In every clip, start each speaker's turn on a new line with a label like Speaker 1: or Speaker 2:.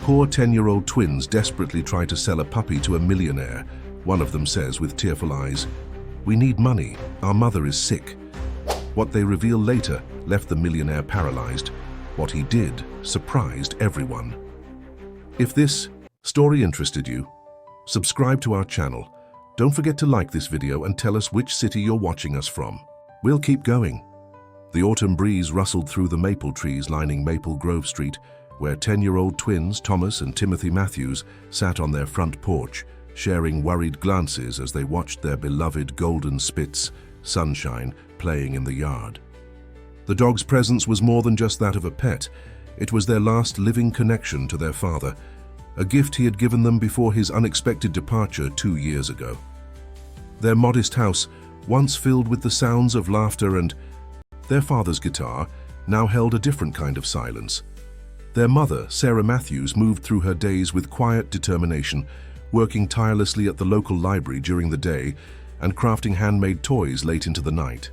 Speaker 1: Poor 10-year-old twins desperately try to sell a puppy to a millionaire. One of them says with tearful eyes, "We need money. Our mother is sick." What they reveal later left the millionaire paralyzed. What he did surprised everyone. If this story interested you, subscribe to our channel. Don't forget to like this video and tell us which city you're watching us from. We'll keep going. The autumn breeze rustled through the maple trees lining Maple Grove Street, where 10-year-old twins Thomas and Timothy Matthews sat on their front porch, sharing worried glances as they watched their beloved golden spitz, Sunshine, playing in the yard. The dog's presence was more than just that of a pet. It was their last living connection to their father, a gift he had given them before his unexpected departure 2 years ago. Their modest house, once filled with the sounds of laughter and their father's guitar, now held a different kind of silence. Their mother, Sarah Matthews, moved through her days with quiet determination, working tirelessly at the local library during the day and crafting handmade toys late into the night.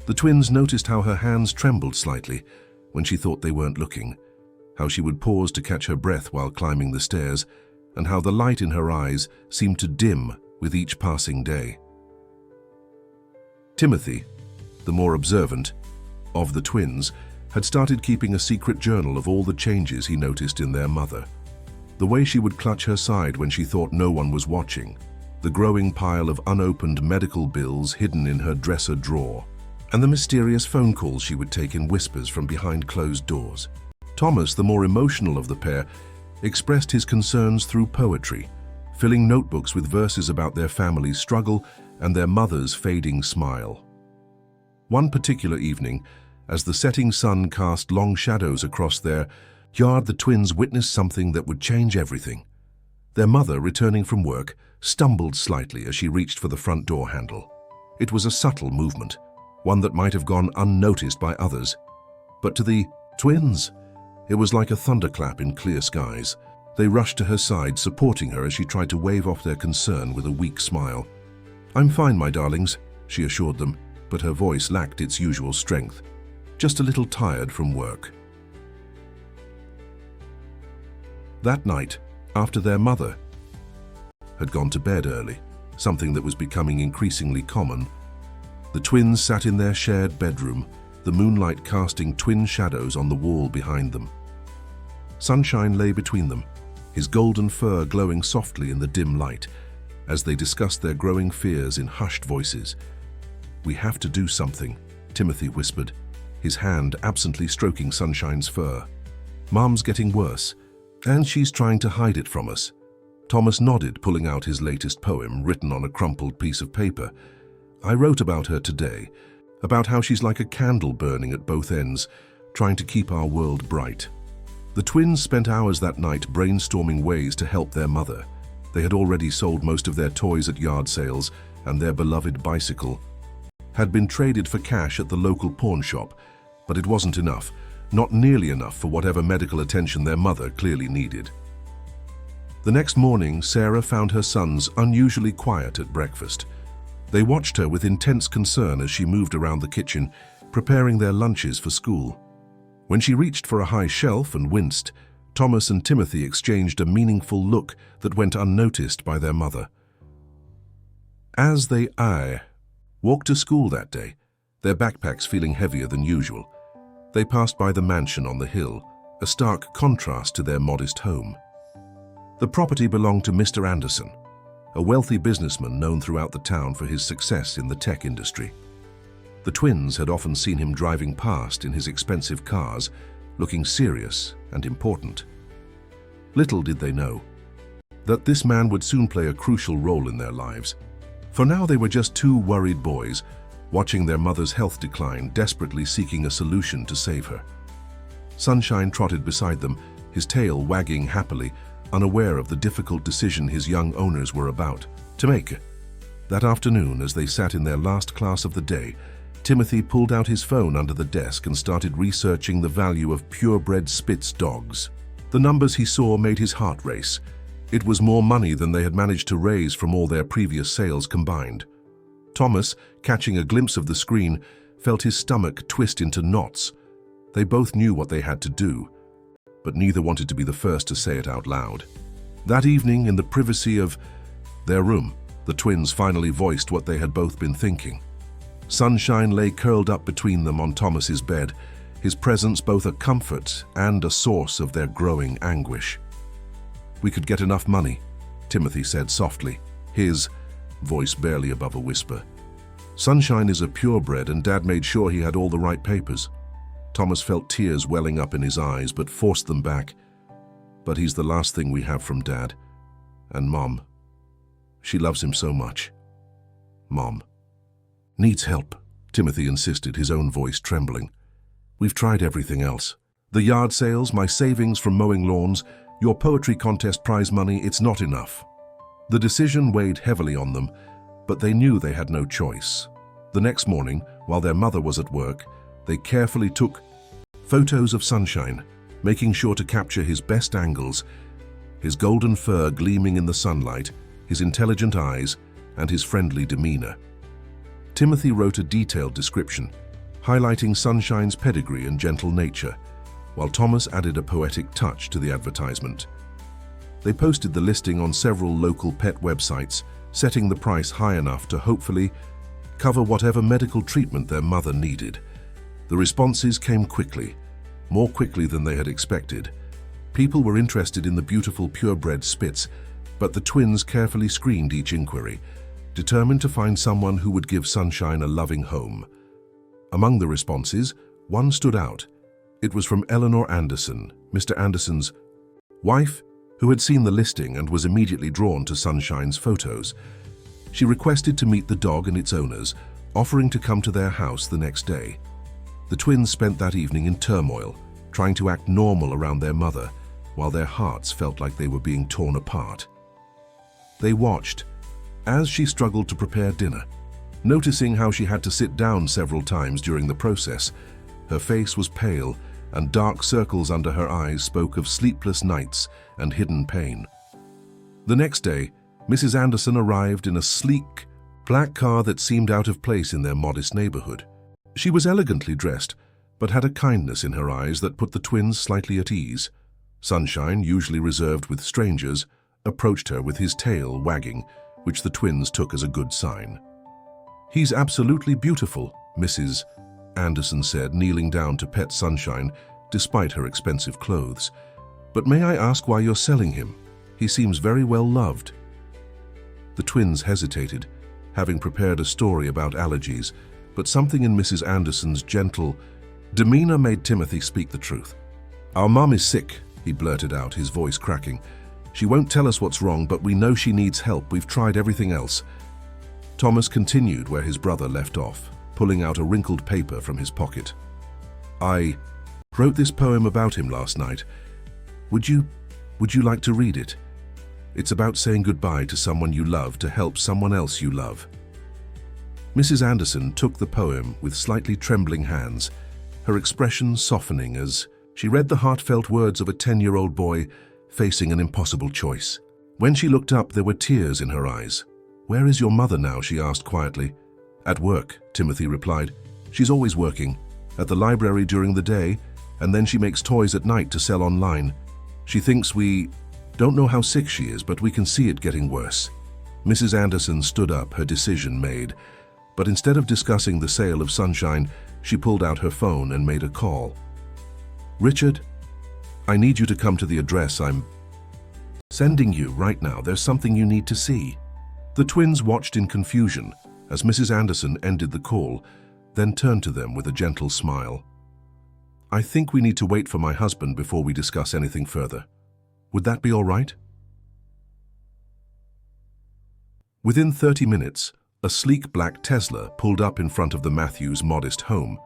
Speaker 1: The twins noticed how her hands trembled slightly when she thought they weren't looking, how she would pause to catch her breath while climbing the stairs, and how the light in her eyes seemed to dim with each passing day. Timothy, the more observant of the twins, had started keeping a secret journal of all the changes he noticed in their mother. The way she would clutch her side when she thought no one was watching, the growing pile of unopened medical bills hidden in her dresser drawer, and the mysterious phone calls she would take in whispers from behind closed doors. Thomas, the more emotional of the pair, expressed his concerns through poetry, filling notebooks with verses about their family's struggle and their mother's fading smile. One particular evening, as the setting sun cast long shadows across their yard, the twins witnessed something that would change everything. Their mother, returning from work, stumbled slightly as she reached for the front door handle. It was a subtle movement, one that might have gone unnoticed by others. But to the twins, it was like a thunderclap in clear skies. They rushed to her side, supporting her as she tried to wave off their concern with a weak smile. "I'm fine, my darlings," she assured them, but her voice lacked its usual strength. "Just a little tired from work." That night, after their mother had gone to bed early, something that was becoming increasingly common, the twins sat in their shared bedroom, the moonlight casting twin shadows on the wall behind them. Sunshine lay between them, his golden fur glowing softly in the dim light, as they discussed their growing fears in hushed voices. "We have to do something," Timothy whispered, his hand absently stroking Sunshine's fur. "Mom's getting worse, and she's trying to hide it from us." Thomas nodded, pulling out his latest poem, written on a crumpled piece of paper. "I wrote about her today, about how she's like a candle burning at both ends, trying to keep our world bright." The twins spent hours that night brainstorming ways to help their mother. They had already sold most of their toys at yard sales, and their beloved bicycle had been traded for cash at the local pawn shop, but it wasn't enough, not nearly enough for whatever medical attention their mother clearly needed. The next morning, Sarah found her sons unusually quiet at breakfast. They watched her with intense concern as she moved around the kitchen, preparing their lunches for school. When she reached for a high shelf and winced, Thomas and Timothy exchanged a meaningful look that went unnoticed by their mother. As they walked to school that day, their backpacks feeling heavier than usual, they passed by the mansion on the hill, a stark contrast to their modest home. The property belonged to Mr. Anderson, a wealthy businessman known throughout the town for his success in the tech industry. The twins had often seen him driving past in his expensive cars, looking serious and important. Little did they know that this man would soon play a crucial role in their lives. For now they were just two worried boys, watching their mother's health decline, desperately seeking a solution to save her. Sunshine trotted beside them, his tail wagging happily, unaware of the difficult decision his young owners were about to make. That afternoon, as they sat in their last class of the day, Timothy pulled out his phone under the desk and started researching the value of purebred Spitz dogs. The numbers he saw made his heart race. It was more money than they had managed to raise from all their previous sales combined. Thomas, catching a glimpse of the screen, felt his stomach twist into knots. They both knew what they had to do. but neither wanted to be the first to say it out loud. That evening, in the privacy of their room, the twins finally voiced what they had both been thinking. Sunshine lay curled up between them on Thomas's bed, his presence both a comfort and a source of their growing anguish. "We could get enough money," Timothy said softly, his voice barely above a whisper. "Sunshine is a purebred and Dad made sure he had all the right papers." Thomas felt tears welling up in his eyes but forced them back. "But he's the last thing we have from Dad. And Mom. She loves him so much. Mom needs help," Timothy insisted, his own voice trembling. "We've tried everything else. The yard sales, my savings from mowing lawns, your poetry contest prize money, it's not enough." The decision weighed heavily on them, but they knew they had no choice. The next morning, while their mother was at work, they carefully took photos of Sunshine, making sure to capture his best angles, his golden fur gleaming in the sunlight, his intelligent eyes, and his friendly demeanor. Timothy wrote a detailed description, highlighting Sunshine's pedigree and gentle nature, while Thomas added a poetic touch to the advertisement. They posted the listing on several local pet websites, setting the price high enough to hopefully cover whatever medical treatment their mother needed. The responses came quickly, more quickly than they had expected. People were interested in the beautiful purebred Spitz, but the twins carefully screened each inquiry, determined to find someone who would give Sunshine a loving home. Among the responses, one stood out. It was from Eleanor Anderson, Mr. Anderson's wife, who had seen the listing and was immediately drawn to Sunshine's photos. She requested to meet the dog and its owners, offering to come to their house the next day. The twins spent that evening in turmoil, trying to act normal around their mother, while their hearts felt like they were being torn apart. They watched as she struggled to prepare dinner, noticing how she had to sit down several times during the process. Her face was pale, and dark circles under her eyes spoke of sleepless nights and hidden pain. The next day, Mrs. Anderson arrived in a sleek, black car that seemed out of place in their modest neighborhood. She was elegantly dressed, but had a kindness in her eyes that put the twins slightly at ease. Sunshine, usually reserved with strangers, approached her with his tail wagging, which the twins took as a good sign. "He's absolutely beautiful," Mrs. Anderson said, kneeling down to pet Sunshine despite her expensive clothes. "But may I ask why you're selling him? He seems very well loved." The twins hesitated, having prepared a story about allergies, but something in Mrs. Anderson's gentle demeanor made Timothy speak the truth. "Our mom is sick," he blurted out, his voice cracking. "She won't tell us what's wrong, but we know she needs help. We've tried everything else." Thomas continued where his brother left off, pulling out a wrinkled paper from his pocket. "I wrote this poem about him last night. Would you like to read it? It's about saying goodbye to someone you love to help someone else you love." Mrs. Anderson took the poem with slightly trembling hands, her expression softening as she read the heartfelt words of a 10-year-old boy facing an impossible choice. When she looked up, there were tears in her eyes. "Where is your mother now?" she asked quietly. "At work," Timothy replied. "She's always working. At the library during the day, and then she makes toys at night to sell online. She thinks we don't know how sick she is, but we can see it getting worse." Mrs. Anderson stood up, her decision made. But instead of discussing the sale of Sunshine, she pulled out her phone and made a call. "Richard, I need you to come to the address I'm sending you right now. There's something you need to see." The twins watched in confusion as Mrs. Anderson ended the call, then turned to them with a gentle smile. "I think we need to wait for my husband before we discuss anything further. Would that be all right?" Within 30 minutes, a sleek black Tesla pulled up in front of the Matthews' modest home.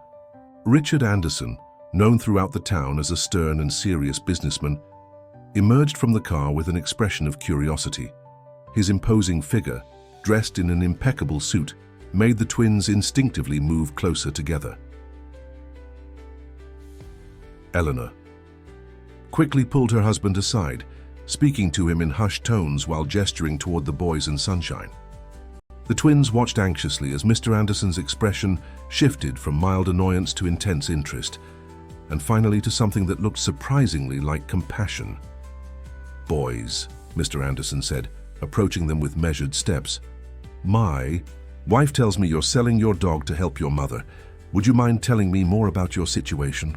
Speaker 1: Richard Anderson, known throughout the town as a stern and serious businessman, emerged from the car with an expression of curiosity. His imposing figure, dressed in an impeccable suit, made the twins instinctively move closer together. Eleanor quickly pulled her husband aside, speaking to him in hushed tones while gesturing toward the boys and Sunshine. The twins watched anxiously as Mr. Anderson's expression shifted from mild annoyance to intense interest. and finally to something that looked surprisingly like compassion. "Boys," Mr. Anderson said, approaching them with measured steps. "My wife tells me you're selling your dog to help your mother. Would you mind telling me more about your situation?"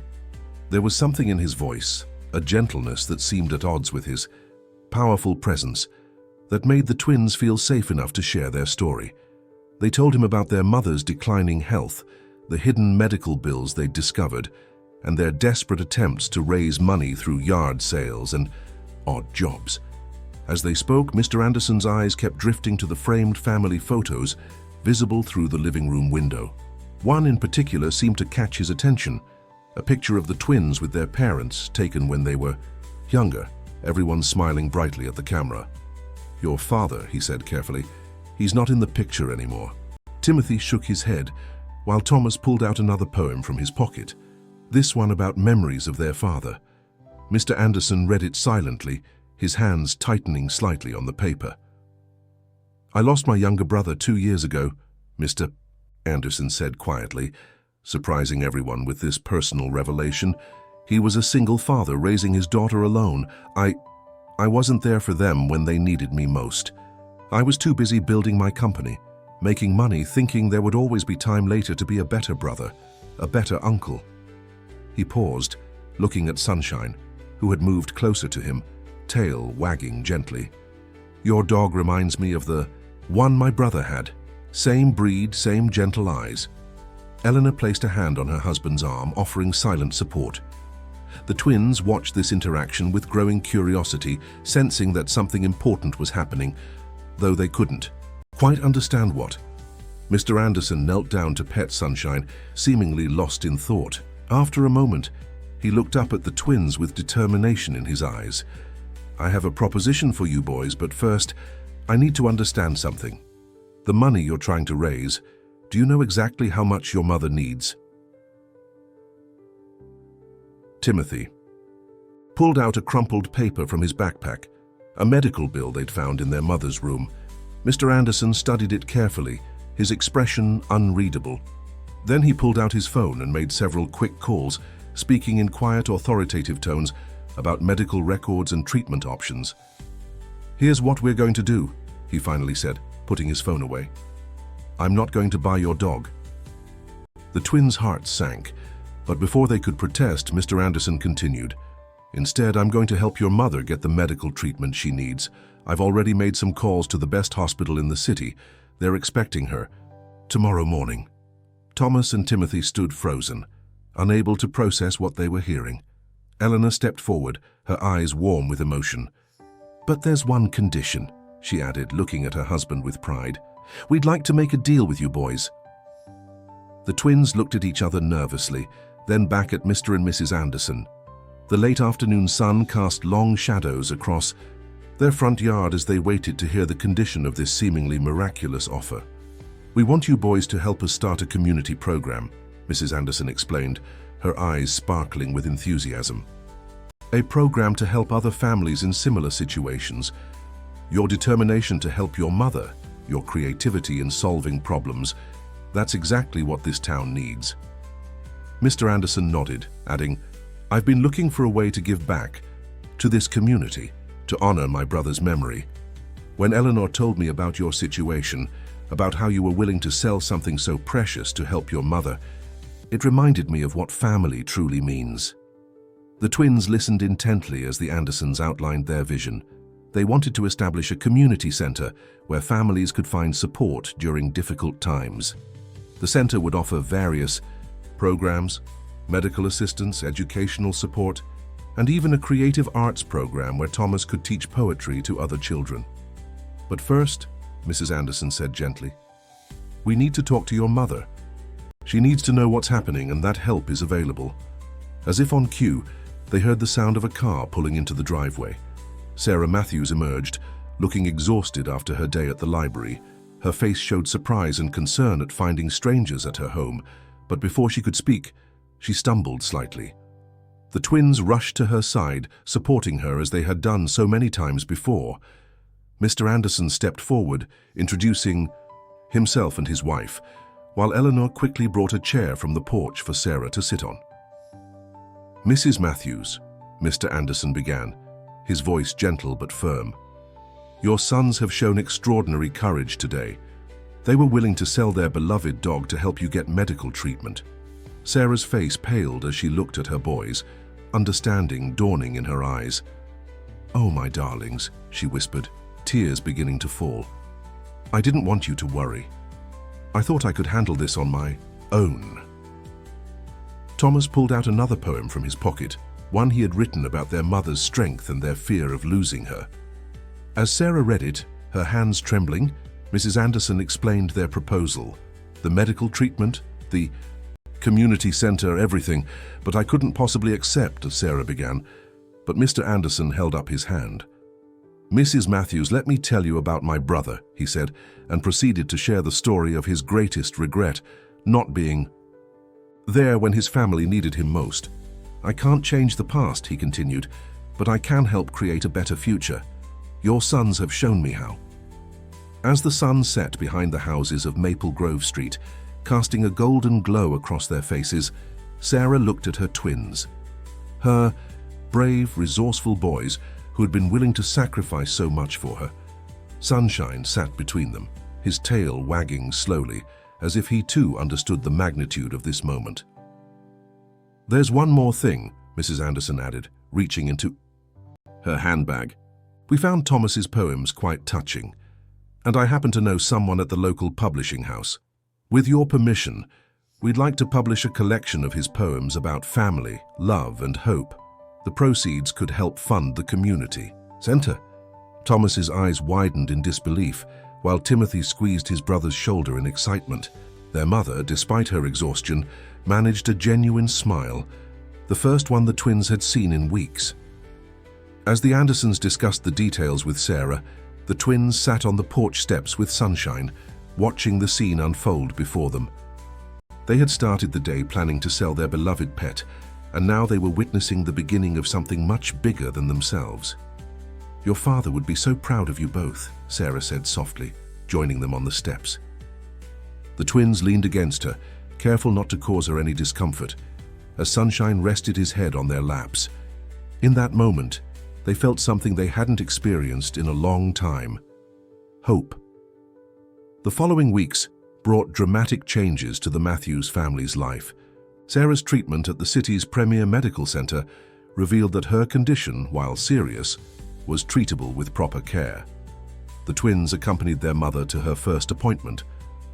Speaker 1: There was something in his voice, a gentleness that seemed at odds with his powerful presence, that made the twins feel safe enough to share their story. They told him about their mother's declining health, the hidden medical bills they'd discovered, and their desperate attempts to raise money through yard sales and odd jobs. As they spoke, Mr. Anderson's eyes kept drifting to the framed family photos visible through the living room window. One in particular seemed to catch his attention, a picture of the twins with their parents taken when they were younger, everyone smiling brightly at the camera. "Your father," he said carefully, "he's not in the picture anymore." Timothy shook his head, while Thomas pulled out another poem from his pocket, this one about memories of their father. Mr. Anderson read it silently, his hands tightening slightly on the paper. "I lost my younger brother 2 years ago," Mr. Anderson said quietly, surprising everyone with this personal revelation. "He was a single father raising his daughter alone. I wasn't there for them when they needed me most. I was too busy building my company, making money, thinking there would always be time later to be a better brother, a better uncle." He paused, looking at Sunshine, who had moved closer to him, tail wagging gently. "Your dog reminds me of the one my brother had. Same breed, same gentle eyes." Eleanor placed a hand on her husband's arm, offering silent support. The twins watched this interaction with growing curiosity, sensing that something important was happening, though they couldn't quite understand what. Mr. Anderson knelt down to pet Sunshine, seemingly lost in thought. After a moment, he looked up at the twins with determination in his eyes. "I have a proposition for you boys, but first, I need to understand something. The money you're trying to raise, do you know exactly how much your mother needs?" Timothy pulled out a crumpled paper from his backpack, a medical bill they'd found in their mother's room. Mr. Anderson studied it carefully, his expression unreadable. Then he pulled out his phone and made several quick calls, speaking in quiet, authoritative tones about medical records and treatment options. "Here's what we're going to do," he finally said, putting his phone away. "I'm not going to buy your dog." The twins' hearts sank, but before they could protest, Mr. Anderson continued. "Instead, I'm going to help your mother get the medical treatment she needs. I've already made some calls to the best hospital in the city. They're expecting her tomorrow morning." Thomas and Timothy stood frozen, unable to process what they were hearing. Eleanor stepped forward, her eyes warm with emotion. "But there's one condition," she added, looking at her husband with pride. "We'd like to make a deal with you boys." The twins looked at each other nervously, then back at Mr. and Mrs. Anderson. The late afternoon sun cast long shadows across their front yard as they waited to hear the condition of this seemingly miraculous offer. "We want you boys to help us start a community program," Mrs. Anderson explained, her eyes sparkling with enthusiasm. "A program to help other families in similar situations. Your determination to help your mother, your creativity in solving problems, that's exactly what this town needs." Mr. Anderson nodded, adding, "I've been looking for a way to give back to this community, to honor my brother's memory. When Eleanor told me about your situation, about how you were willing to sell something so precious to help your mother, it reminded me of what family truly means." The twins listened intently as the Andersons outlined their vision. They wanted to establish a community center where families could find support during difficult times. The center would offer various programs, medical assistance, educational support, and even a creative arts program where Thomas could teach poetry to other children. "But first," Mrs. Anderson said gently, "we need to talk to your mother. She needs to know what's happening, and that help is available." As if on cue, they heard the sound of a car pulling into the driveway. Sarah Matthews emerged, looking exhausted after her day at the library. Her face showed surprise and concern at finding strangers at her home, but before she could speak, she stumbled slightly. The twins rushed to her side, supporting her as they had done so many times before. Mr. Anderson stepped forward, introducing himself and his wife, while Eleanor quickly brought a chair from the porch for Sarah to sit on. Mrs. Matthews, Mr. Anderson began, his voice gentle but firm. Your sons have shown extraordinary courage today. They were willing to sell their beloved dog to help you get medical treatment. Sarah's face paled as she looked at her boys, understanding dawning in her eyes. Oh, my darlings, she whispered, tears beginning to fall. I didn't want you to worry. I thought I could handle this on my own. Thomas pulled out another poem from his pocket, one he had written about their mother's strength and their fear of losing her. As Sarah read it, her hands trembling, Mrs. Anderson explained their proposal. The medical treatment, the community center, everything, but I couldn't possibly accept, Sarah began. But Mr. Anderson held up his hand. Mrs. Matthews, let me tell you about my brother, he said, and proceeded to share the story of his greatest regret, not being there when his family needed him most. I can't change the past, he continued, but I can help create a better future. Your sons have shown me how. As the sun set behind the houses of Maple Grove Street, casting a golden glow across their faces, Sarah looked at her twins. Her brave, resourceful boys who had been willing to sacrifice so much for her. Sunshine sat between them, his tail wagging slowly, as if he too understood the magnitude of this moment. There's one more thing, Mrs. Anderson added, reaching into her handbag. We found Thomas's poems quite touching, and I happen to know someone at the local publishing house. With your permission, we'd like to publish a collection of his poems about family, love, and hope. The proceeds could help fund the community center. Thomas's eyes widened in disbelief, while Timothy squeezed his brother's shoulder in excitement. Their mother, despite her exhaustion, managed a genuine smile, the first one the twins had seen in weeks. As the Andersons discussed the details with Sarah, the twins sat on the porch steps with sunshine, watching the scene unfold before them. They had started the day planning to sell their beloved pet, and now they were witnessing the beginning of something much bigger than themselves. Your father would be so proud of you both, Sarah said softly, joining them on the steps. The twins leaned against her, careful not to cause her any discomfort, as Sunshine rested his head on their laps. In that moment, they felt something they hadn't experienced in a long time: hope. The following weeks brought dramatic changes to the Matthews family's life. Sarah's treatment at the city's premier medical center revealed that her condition, while serious, was treatable with proper care. The twins accompanied their mother to her first appointment,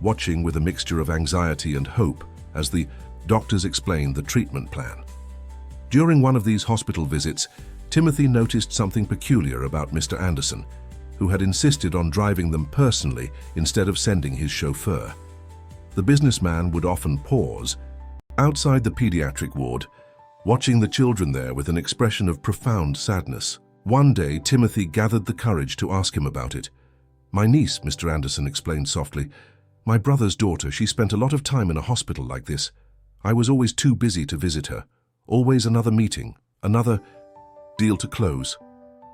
Speaker 1: watching with a mixture of anxiety and hope as the doctors explained the treatment plan. During one of these hospital visits, Timothy noticed something peculiar about Mr. Anderson, who had insisted on driving them personally instead of sending his chauffeur. The businessman would often pause outside the pediatric ward, watching the children there with an expression of profound sadness. One day, Timothy gathered the courage to ask him about it. My niece, Mr. Anderson explained softly. My brother's daughter, she spent a lot of time in a hospital like this. I was always too busy to visit her. Always another meeting, another deal to close.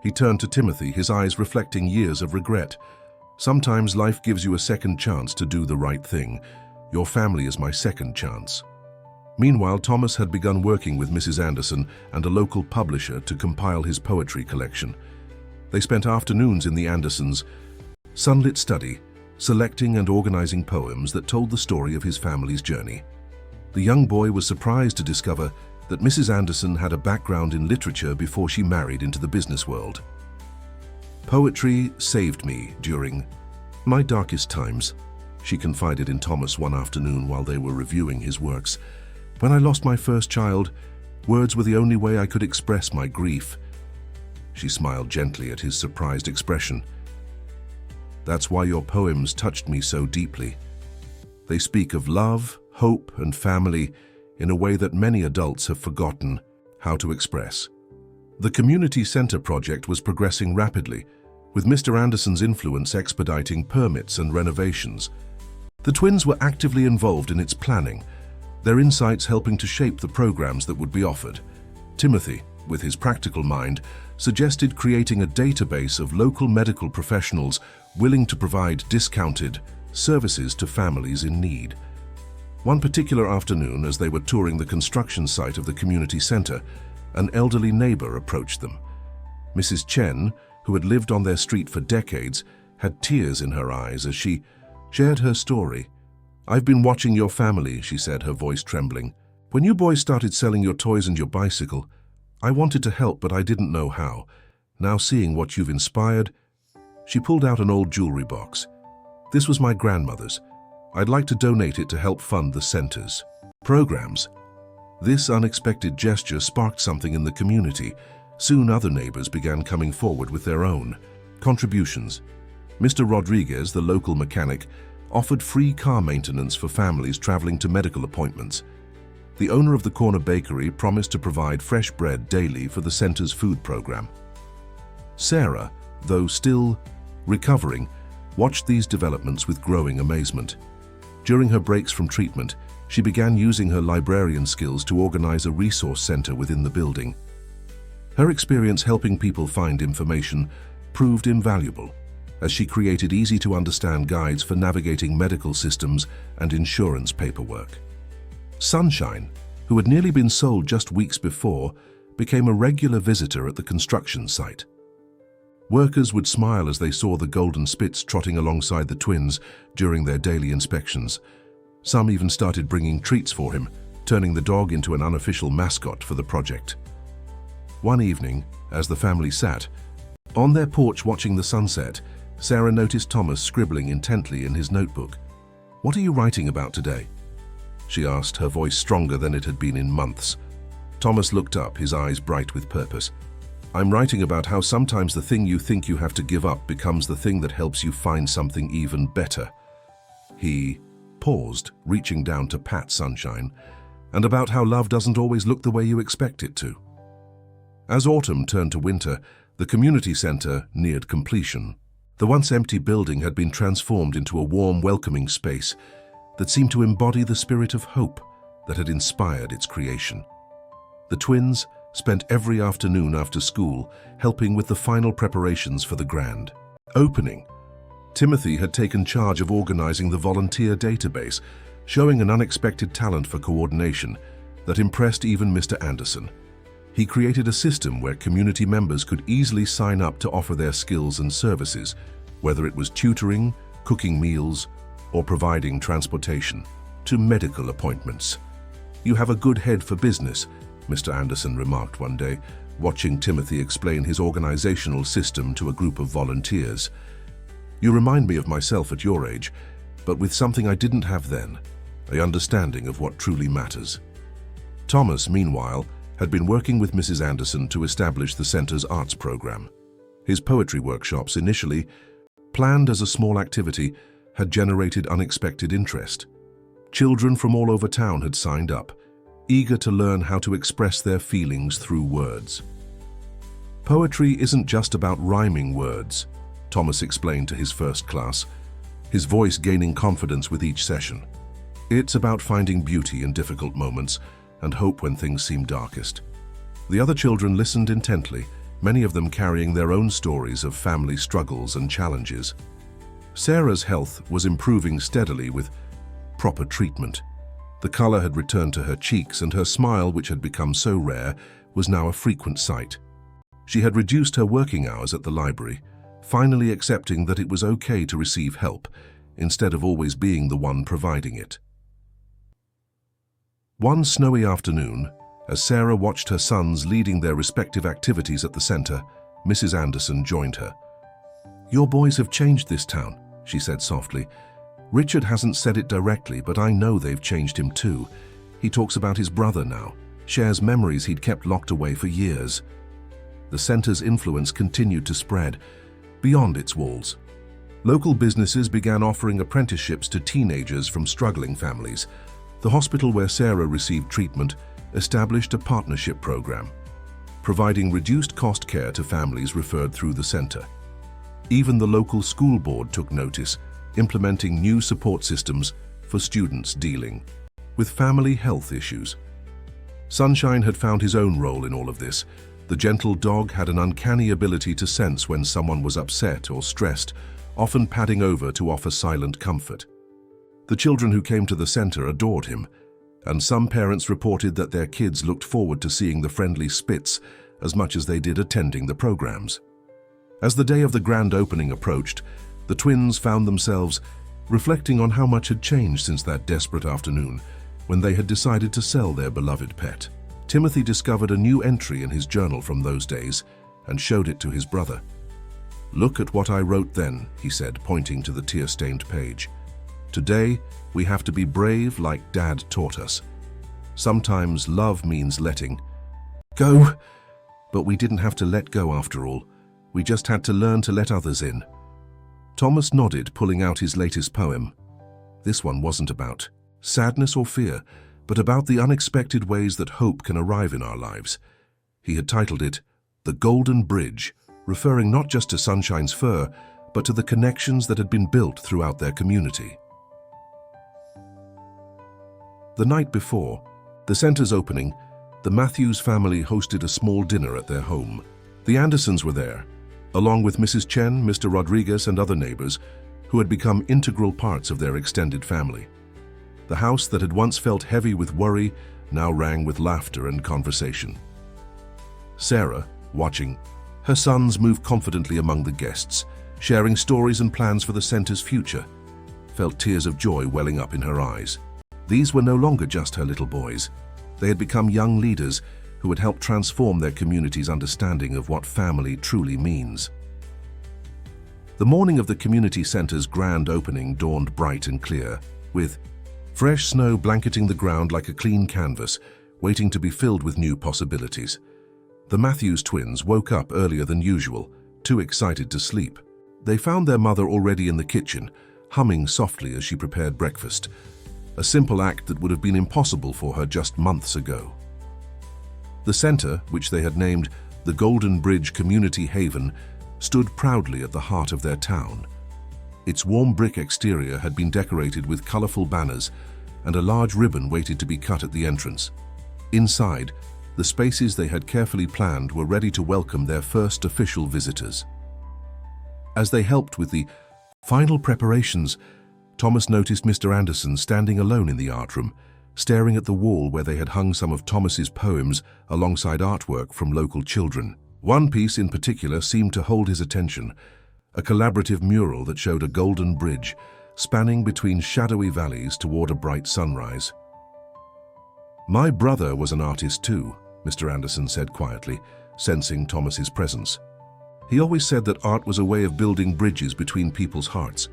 Speaker 1: He turned to Timothy, his eyes reflecting years of regret. Sometimes life gives you a second chance to do the right thing. Your family is my second chance. Meanwhile, Thomas had begun working with Mrs. Anderson and a local publisher to compile his poetry collection. They spent afternoons in the Andersons' sunlit study, selecting and organizing poems that told the story of his family's journey. The young boy was surprised to discover that Mrs. Anderson had a background in literature before she married into the business world. Poetry saved me during my darkest times, she confided in Thomas one afternoon while they were reviewing his works. When I lost my first child, words were the only way I could express my grief. She smiled gently at his surprised expression. That's why your poems touched me so deeply. They speak of love, hope, and family in a way that many adults have forgotten how to express. The community center project was progressing rapidly, with Mr. Anderson's influence expediting permits and renovations. The twins were actively involved in its planning, their insights helping to shape the programs that would be offered. Timothy, with his practical mind, suggested creating a database of local medical professionals willing to provide discounted services to families in need. One particular afternoon, as they were touring the construction site of the community center, an elderly neighbor approached them. Mrs. Chen, who had lived on their street for decades, had tears in her eyes as she shared her story. "I've been watching your family," she said, her voice trembling. "When you boys started selling your toys and your bicycle, I wanted to help, but I didn't know how. Now seeing what you've inspired..." She pulled out an old jewelry box. "This was my grandmother's. I'd like to donate it to help fund the center's programs." This unexpected gesture sparked something in the community. Soon other neighbors began coming forward with their own contributions. Mr. Rodriguez, the local mechanic, offered free car maintenance for families traveling to medical appointments. The owner of the corner bakery promised to provide fresh bread daily for the center's food program. Sarah, though still recovering, watched these developments with growing amazement. During her breaks from treatment, she began using her librarian skills to organize a resource center within the building. Her experience helping people find information proved invaluable, as she created easy-to-understand guides for navigating medical systems and insurance paperwork. Sunshine, who had nearly been sold just weeks before, became a regular visitor at the construction site. Workers would smile as they saw the golden Spitz trotting alongside the twins during their daily inspections. Some even started bringing treats for him, turning the dog into an unofficial mascot for the project. One evening, as the family sat on their porch watching the sunset, Sarah noticed Thomas scribbling intently in his notebook. "What are you writing about today?" she asked, her voice stronger than it had been in months. Thomas looked up, his eyes bright with purpose. "I'm writing about how sometimes the thing you think you have to give up becomes the thing that helps you find something even better." He paused, reaching down to pat Sunshine, and about how love doesn't always look the way you expect it to. As autumn turned to winter, the community center neared completion. The once empty building had been transformed into a warm, welcoming space that seemed to embody the spirit of hope that had inspired its creation. The twins spent every afternoon after school helping with the final preparations for the grand opening. Timothy had taken charge of organizing the volunteer database, showing an unexpected talent for coordination that impressed even Mr. Anderson. He created a system where community members could easily sign up to offer their skills and services, whether it was tutoring, cooking meals, or providing transportation to medical appointments. "You have a good head for business," Mr. Anderson remarked one day, watching Timothy explain his organizational system to a group of volunteers. "You remind me of myself at your age, but with something I didn't have then, an understanding of what truly matters." Thomas, meanwhile, had been working with Mrs. Anderson to establish the center's arts program. His poetry workshops, initially planned as a small activity, had generated unexpected interest. Children from all over town had signed up, eager to learn how to express their feelings through words. "Poetry isn't just about rhyming words," Thomas explained to his first class, his voice gaining confidence with each session. "It's about finding beauty in difficult moments and hope when things seem darkest." The other children listened intently, many of them carrying their own stories of family struggles and challenges. Sarah's health was improving steadily with proper treatment. The color had returned to her cheeks, and her smile, which had become so rare, was now a frequent sight. She had reduced her working hours at the library, finally accepting that it was okay to receive help, instead of always being the one providing it. One snowy afternoon, as Sarah watched her sons leading their respective activities at the center, Mrs. Anderson joined her. "Your boys have changed this town," she said softly. "Richard hasn't said it directly, but I know they've changed him too. He talks about his brother now, shares memories he'd kept locked away for years." The center's influence continued to spread beyond its walls. Local businesses began offering apprenticeships to teenagers from struggling families. The hospital where Sarah received treatment established a partnership program, providing reduced-cost care to families referred through the center. Even the local school board took notice, implementing new support systems for students dealing with family health issues. Sunshine had found his own role in all of this. The gentle dog had an uncanny ability to sense when someone was upset or stressed, often padding over to offer silent comfort. The children who came to the center adored him, and some parents reported that their kids looked forward to seeing the friendly Spitz as much as they did attending the programs. As the day of the grand opening approached, the twins found themselves reflecting on how much had changed since that desperate afternoon when they had decided to sell their beloved pet. Timothy discovered a new entry in his journal from those days and showed it to his brother. "Look at what I wrote then," he said, pointing to the tear-stained page. "Today, we have to be brave like Dad taught us. Sometimes love means letting go, but we didn't have to let go after all. We just had to learn to let others in." Thomas nodded, pulling out his latest poem. This one wasn't about sadness or fear, but about the unexpected ways that hope can arrive in our lives. He had titled it, "The Golden Bridge," referring not just to Sunshine's fur, but to the connections that had been built throughout their community. The night before the center's opening, the Matthews family hosted a small dinner at their home. The Andersons were there, along with Mrs. Chen, Mr. Rodriguez, and other neighbors who had become integral parts of their extended family. The house that had once felt heavy with worry now rang with laughter and conversation. Sarah, watching her sons move confidently among the guests, sharing stories and plans for the center's future, felt tears of joy welling up in her eyes. These were no longer just her little boys. They had become young leaders who would help transform their community's understanding of what family truly means. The morning of the community center's grand opening dawned bright and clear, with fresh snow blanketing the ground like a clean canvas, waiting to be filled with new possibilities. The Matthews twins woke up earlier than usual, too excited to sleep. They found their mother already in the kitchen, humming softly as she prepared breakfast, a simple act that would have been impossible for her just months ago. The center, which they had named the Golden Bridge Community Haven, stood proudly at the heart of their town. Its warm brick exterior had been decorated with colorful banners, and a large ribbon waited to be cut at the entrance. Inside, the spaces they had carefully planned were ready to welcome their first official visitors. As they helped with the final preparations, Thomas noticed Mr. Anderson standing alone in the art room, staring at the wall where they had hung some of Thomas's poems alongside artwork from local children. One piece in particular seemed to hold his attention, a collaborative mural that showed a golden bridge spanning between shadowy valleys toward a bright sunrise. "My brother was an artist too," Mr. Anderson said quietly, sensing Thomas's presence. "He always said that art was a way of building bridges between people's hearts."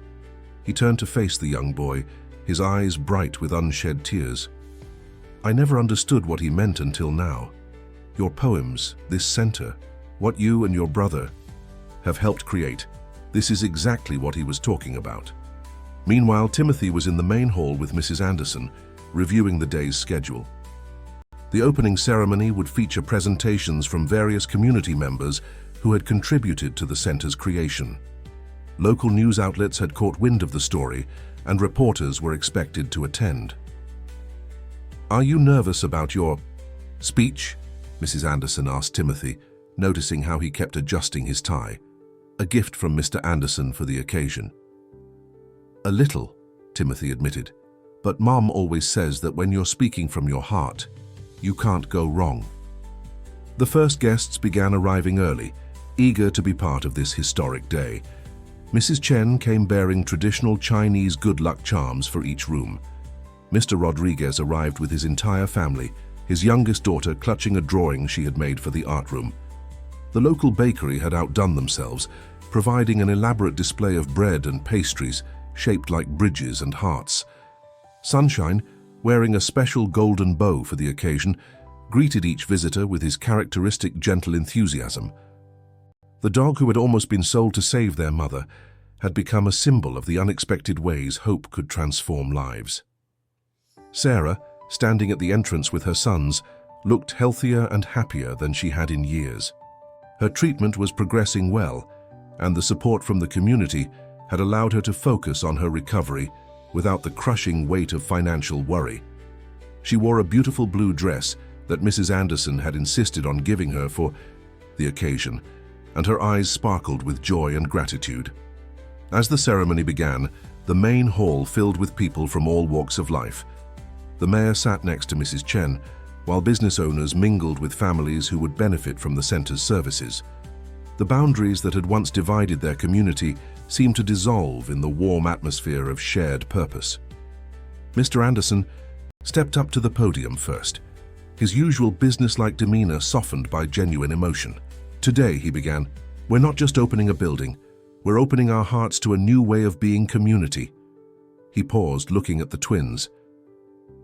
Speaker 1: He turned to face the young boy, his eyes bright with unshed tears. "I never understood what he meant until now. Your poems, this center, what you and your brother have helped create, this is exactly what he was talking about." Meanwhile, Timothy was in the main hall with Mrs. Anderson, reviewing the day's schedule. The opening ceremony would feature presentations from various community members who had contributed to the center's creation. Local news outlets had caught wind of the story, and reporters were expected to attend. "Are you nervous about your speech?" Mrs. Anderson asked Timothy, noticing how he kept adjusting his tie, a gift from Mr. Anderson for the occasion. "A little," Timothy admitted, "but Mom always says that when you're speaking from your heart, you can't go wrong." The first guests began arriving early, eager to be part of this historic day. Mrs. Chen came bearing traditional Chinese good luck charms for each room. Mr. Rodriguez arrived with his entire family, his youngest daughter clutching a drawing she had made for the art room. The local bakery had outdone themselves, providing an elaborate display of bread and pastries shaped like bridges and hearts. Sunshine, wearing a special golden bow for the occasion, greeted each visitor with his characteristic gentle enthusiasm. The dog who had almost been sold to save their mother had become a symbol of the unexpected ways hope could transform lives. Sarah, standing at the entrance with her sons, looked healthier and happier than she had in years. Her treatment was progressing well, and the support from the community had allowed her to focus on her recovery without the crushing weight of financial worry. She wore a beautiful blue dress that Mrs. Anderson had insisted on giving her for the occasion, and her eyes sparkled with joy and gratitude. As the ceremony began, the main hall filled with people from all walks of life. The mayor sat next to Mrs. Chen, while business owners mingled with families who would benefit from the center's services. The boundaries that had once divided their community seemed to dissolve in the warm atmosphere of shared purpose. Mr. Anderson stepped up to the podium first, his usual businesslike demeanor softened by genuine emotion. "Today," he began, "we're not just opening a building, we're opening our hearts to a new way of being community." He paused, looking at the twins.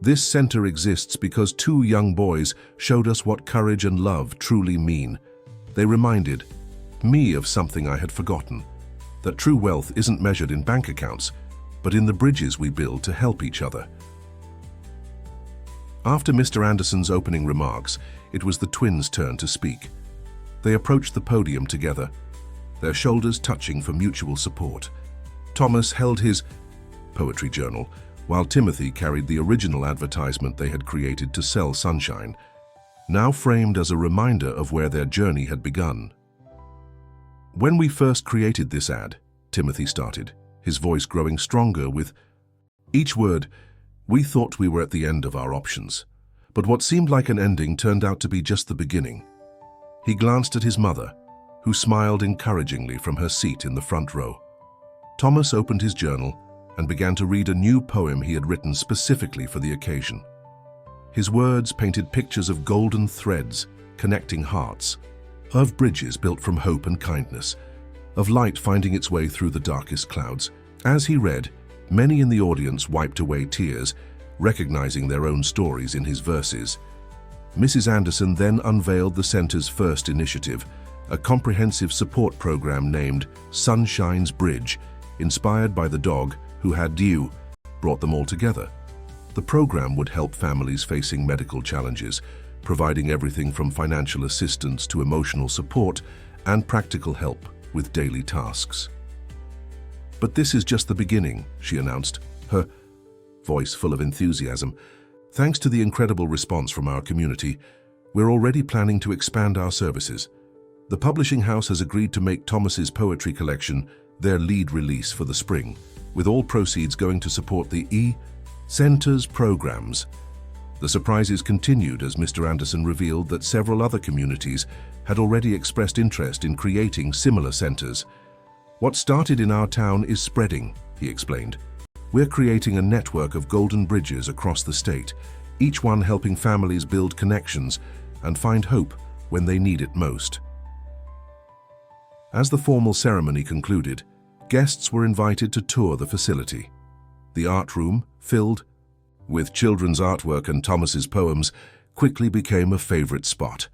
Speaker 1: "This center exists because two young boys showed us what courage and love truly mean. They reminded me of something I had forgotten, that true wealth isn't measured in bank accounts, but in the bridges we build to help each other." After Mr. Anderson's opening remarks, it was the twins' turn to speak. They approached the podium together, their shoulders touching for mutual support. Thomas held his poetry journal, while Timothy carried the original advertisement they had created to sell Sunshine, now framed as a reminder of where their journey had begun. "When we first created this ad," Timothy started, his voice growing stronger with each word, "we thought we were at the end of our options. But what seemed like an ending turned out to be just the beginning." He glanced at his mother, who smiled encouragingly from her seat in the front row. Thomas opened his journal and began to read a new poem he had written specifically for the occasion. His words painted pictures of golden threads connecting hearts, of bridges built from hope and kindness, of light finding its way through the darkest clouds. As he read, many in the audience wiped away tears, recognizing their own stories in his verses. Mrs. Anderson then unveiled the center's first initiative, a comprehensive support program named Sunshine's Bridge, inspired by the dog who had brought them all together. The program would help families facing medical challenges, providing everything from financial assistance to emotional support and practical help with daily tasks. "But this is just the beginning," she announced, her voice full of enthusiasm. "Thanks to the incredible response from our community, we're already planning to expand our services. The publishing house has agreed to make Thomas's poetry collection their lead release for the spring, with all proceeds going to support the Center's programs." The surprises continued as Mr. Anderson revealed that several other communities had already expressed interest in creating similar centers. "What started in our town is spreading," he explained. "We're creating a network of golden bridges across the state, each one helping families build connections and find hope when they need it most." As the formal ceremony concluded, guests were invited to tour the facility. The art room, filled with children's artwork and Thomas's poems, quickly became a favorite spot.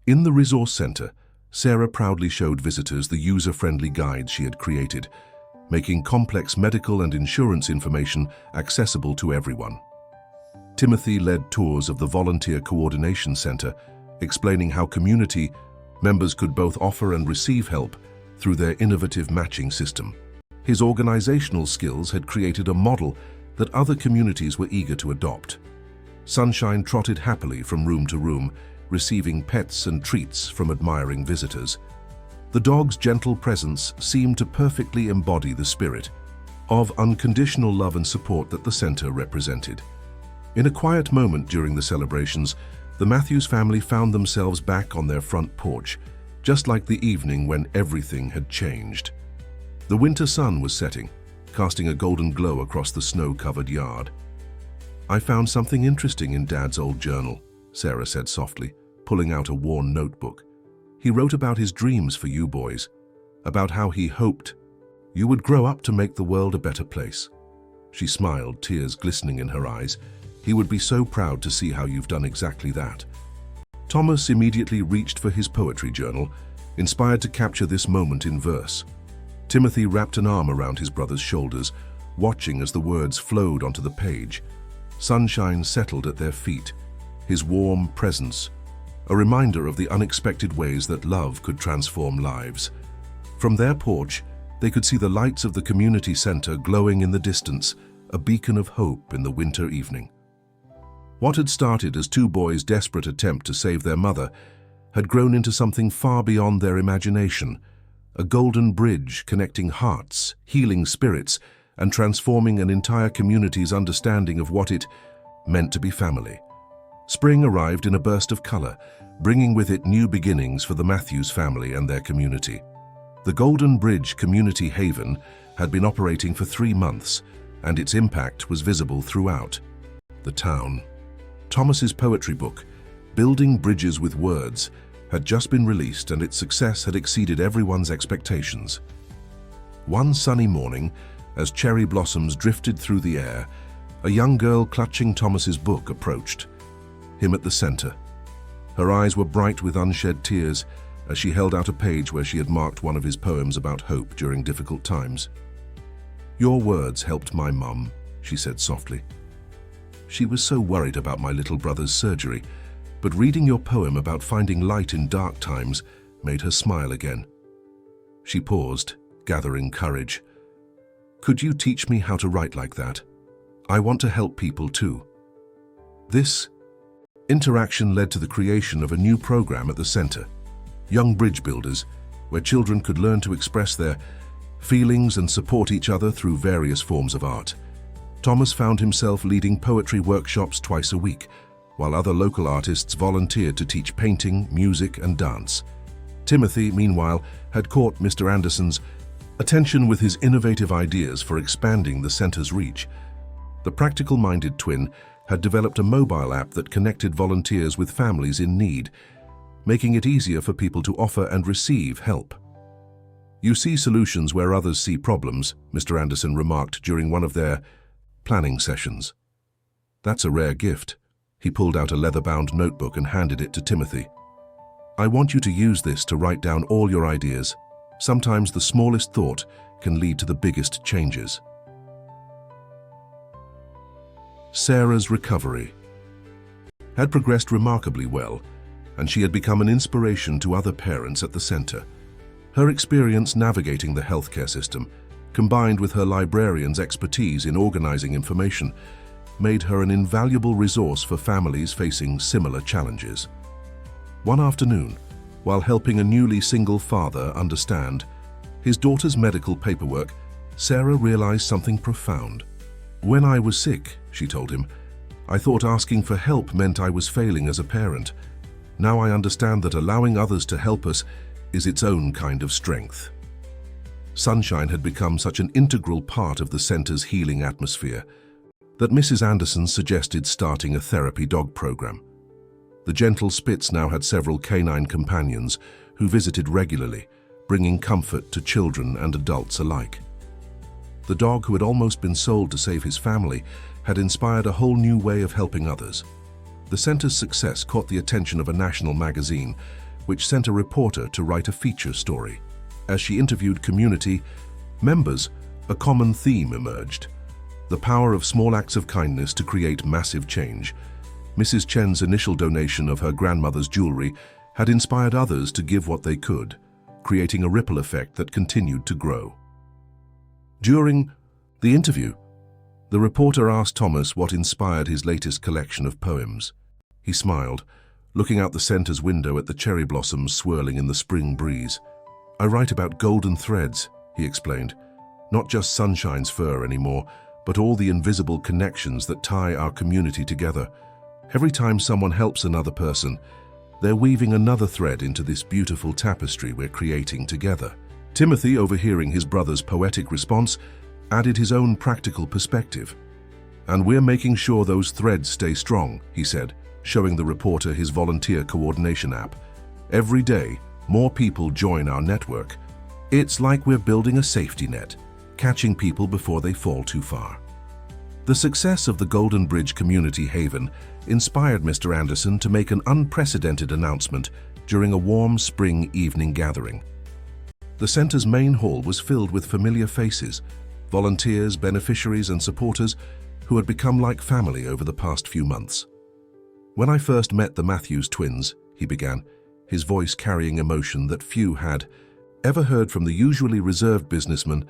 Speaker 1: In the resource center, Sarah proudly showed visitors the user-friendly guides she had created, making complex medical and insurance information accessible to everyone. Timothy led tours of the Volunteer Coordination Center, explaining how community members could both offer and receive help through their innovative matching system. His organizational skills had created a model that other communities were eager to adopt. Sunshine trotted happily from room to room, receiving pets and treats from admiring visitors. The dog's gentle presence seemed to perfectly embody the spirit of unconditional love and support that the center represented. In a quiet moment during the celebrations, the Matthews family found themselves back on their front porch, just like the evening when everything had changed. The winter sun was setting, casting a golden glow across the snow-covered yard. "I found something interesting in Dad's old journal," Sarah said softly, pulling out a worn notebook. "He wrote about his dreams for you boys, about how he hoped you would grow up to make the world a better place." She smiled, tears glistening in her eyes. "He would be so proud to see how you've done exactly that." Thomas immediately reached for his poetry journal, inspired to capture this moment in verse. Timothy wrapped an arm around his brother's shoulders, watching as the words flowed onto the page. Sunshine settled at their feet, his warm presence a reminder of the unexpected ways that love could transform lives. From their porch, they could see the lights of the community center glowing in the distance, a beacon of hope in the winter evening. What had started as two boys' desperate attempt to save their mother had grown into something far beyond their imagination, a golden bridge connecting hearts, healing spirits, and transforming an entire community's understanding of what it meant to be family. Spring arrived in a burst of color, bringing with it new beginnings for the Matthews family and their community. The Golden Bridge Community Haven had been operating for 3 months, and its impact was visible throughout the town. Thomas's poetry book, Building Bridges with Words, had just been released, and its success had exceeded everyone's expectations. One sunny morning, as cherry blossoms drifted through the air, a young girl clutching Thomas's book approached, him at the center. Her eyes were bright with unshed tears as she held out a page where she had marked one of his poems about hope during difficult times. "Your words helped my mum," she said softly. "She was so worried about my little brother's surgery, but reading your poem about finding light in dark times made her smile again." She paused, gathering courage. "Could you teach me how to write like that? I want to help people too." This interaction led to the creation of a new program at the center, Young Bridge Builders, where children could learn to express their feelings and support each other through various forms of art. Thomas found himself leading poetry workshops twice a week, while other local artists volunteered to teach painting, music, and dance. Timothy, meanwhile, had caught Mr. Anderson's attention with his innovative ideas for expanding the center's reach. The practical-minded twin had developed a mobile app that connected volunteers with families in need, making it easier for people to offer and receive help. "You see solutions where others see problems," Mr. Anderson remarked during one of their planning sessions. "That's a rare gift." He pulled out a leather-bound notebook and handed it to Timothy. "I want you to use this to write down all your ideas. Sometimes the smallest thought can lead to the biggest changes." Sarah's recovery had progressed remarkably well, and she had become an inspiration to other parents at the center. Her experience navigating the healthcare system, combined with her librarian's expertise in organizing information, made her an invaluable resource for families facing similar challenges. One afternoon, while helping a newly single father understand his daughter's medical paperwork, Sarah realized something profound. "When I was sick," she told him, "I thought asking for help meant I was failing as a parent. Now I understand that allowing others to help us is its own kind of strength." Sunshine had become such an integral part of the center's healing atmosphere that Mrs. Anderson suggested starting a therapy dog program. The gentle Spitz now had several canine companions who visited regularly, bringing comfort to children and adults alike. The dog, who had almost been sold to save his family, had inspired a whole new way of helping others. The center's success caught the attention of a national magazine, which sent a reporter to write a feature story. As she interviewed community members, a common theme emerged: the power of small acts of kindness to create massive change. Mrs. Chen's initial donation of her grandmother's jewelry had inspired others to give what they could, creating a ripple effect that continued to grow. During the interview, the reporter asked Thomas what inspired his latest collection of poems. He smiled, looking out the center's window at the cherry blossoms swirling in the spring breeze. "I write about golden threads," he explained. "Not just Sunshine's fur anymore, but all the invisible connections that tie our community together. Every time someone helps another person, they're weaving another thread into this beautiful tapestry we're creating together." Timothy, overhearing his brother's poetic response, added his own practical perspective. "And we're making sure those threads stay strong," he said, showing the reporter his volunteer coordination app. "Every day, more people join our network. It's like we're building a safety net, catching people before they fall too far." The success of the Golden Bridge Community Haven inspired Mr. Anderson to make an unprecedented announcement during a warm spring evening gathering. The center's main hall was filled with familiar faces, volunteers, beneficiaries, and supporters who had become like family over the past few months. "When I first met the Matthews twins," he began, his voice carrying emotion that few had ever heard from the usually reserved businessman,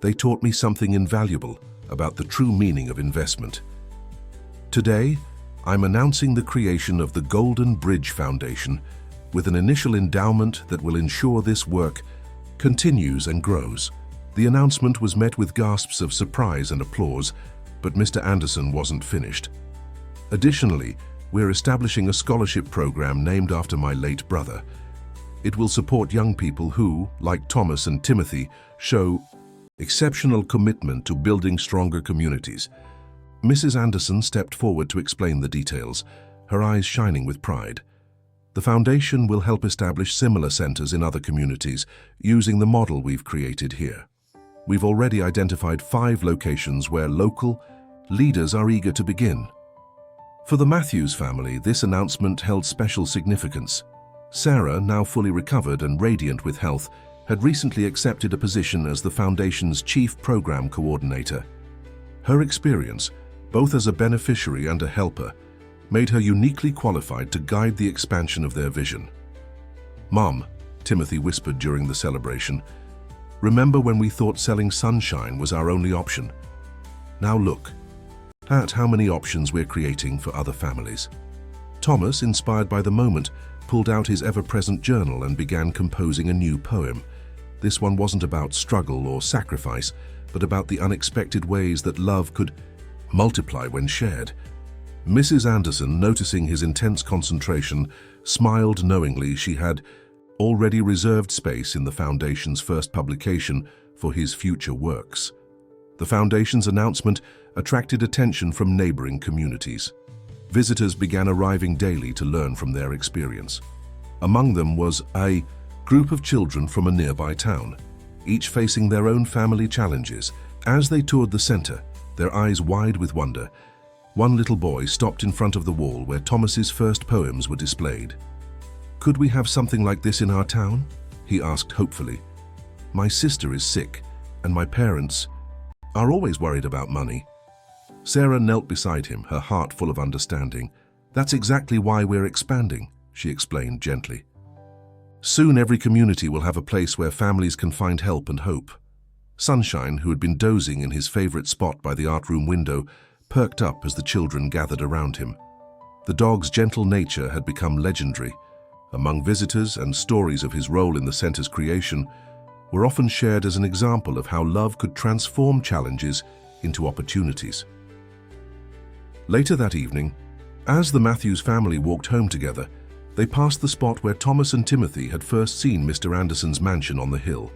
Speaker 1: "they taught me something invaluable about the true meaning of investment. Today, I'm announcing the creation of the Golden Bridge Foundation with an initial endowment that will ensure this work continues and grows." The announcement was met with gasps of surprise and applause, but Mr. Anderson wasn't finished. Additionally, we're establishing a scholarship program named after my late brother. It will support young people who, like Thomas and Timothy, show exceptional commitment to building stronger communities. Mrs. Anderson stepped forward to explain the details, her eyes shining with pride. The foundation will help establish similar centers in other communities using the model we've created here. We've already identified 5 locations where local leaders are eager to begin. For the Matthews family, this announcement held special significance. Sarah, now fully recovered and radiant with health, had recently accepted a position as the Foundation's Chief Program Coordinator. Her experience, both as a beneficiary and a helper, made her uniquely qualified to guide the expansion of their vision. "Mom," Timothy whispered during the celebration, "remember when we thought selling sunshine was our only option? Now look at how many options we're creating for other families." Thomas, inspired by the moment, pulled out his ever-present journal and began composing a new poem. This one wasn't about struggle or sacrifice, but about the unexpected ways that love could multiply when shared. Mrs. Anderson, noticing his intense concentration, smiled knowingly she had already reserved space in the Foundation's first publication for his future works. The Foundation's announcement attracted attention from neighboring communities. Visitors began arriving daily to learn from their experience. Among them was a group of children from a nearby town, each facing their own family challenges. As they toured the center, their eyes wide with wonder, one little boy stopped in front of the wall where Thomas's first poems were displayed. "Could we have something like this in our town?" he asked hopefully. "My sister is sick, and my parents are always worried about money." Sarah knelt beside him, her heart full of understanding. "That's exactly why we're expanding," she explained gently. "Soon every community will have a place where families can find help and hope." Sunshine, who had been dozing in his favorite spot by the art room window, perked up as the children gathered around him. The dog's gentle nature had become legendary. Among visitors, and stories of his role in the center's creation were often shared as an example of how love could transform challenges into opportunities. Later that evening, as the Matthews family walked home together, they passed the spot where Thomas and Timothy had first seen Mr. Anderson's mansion on the hill.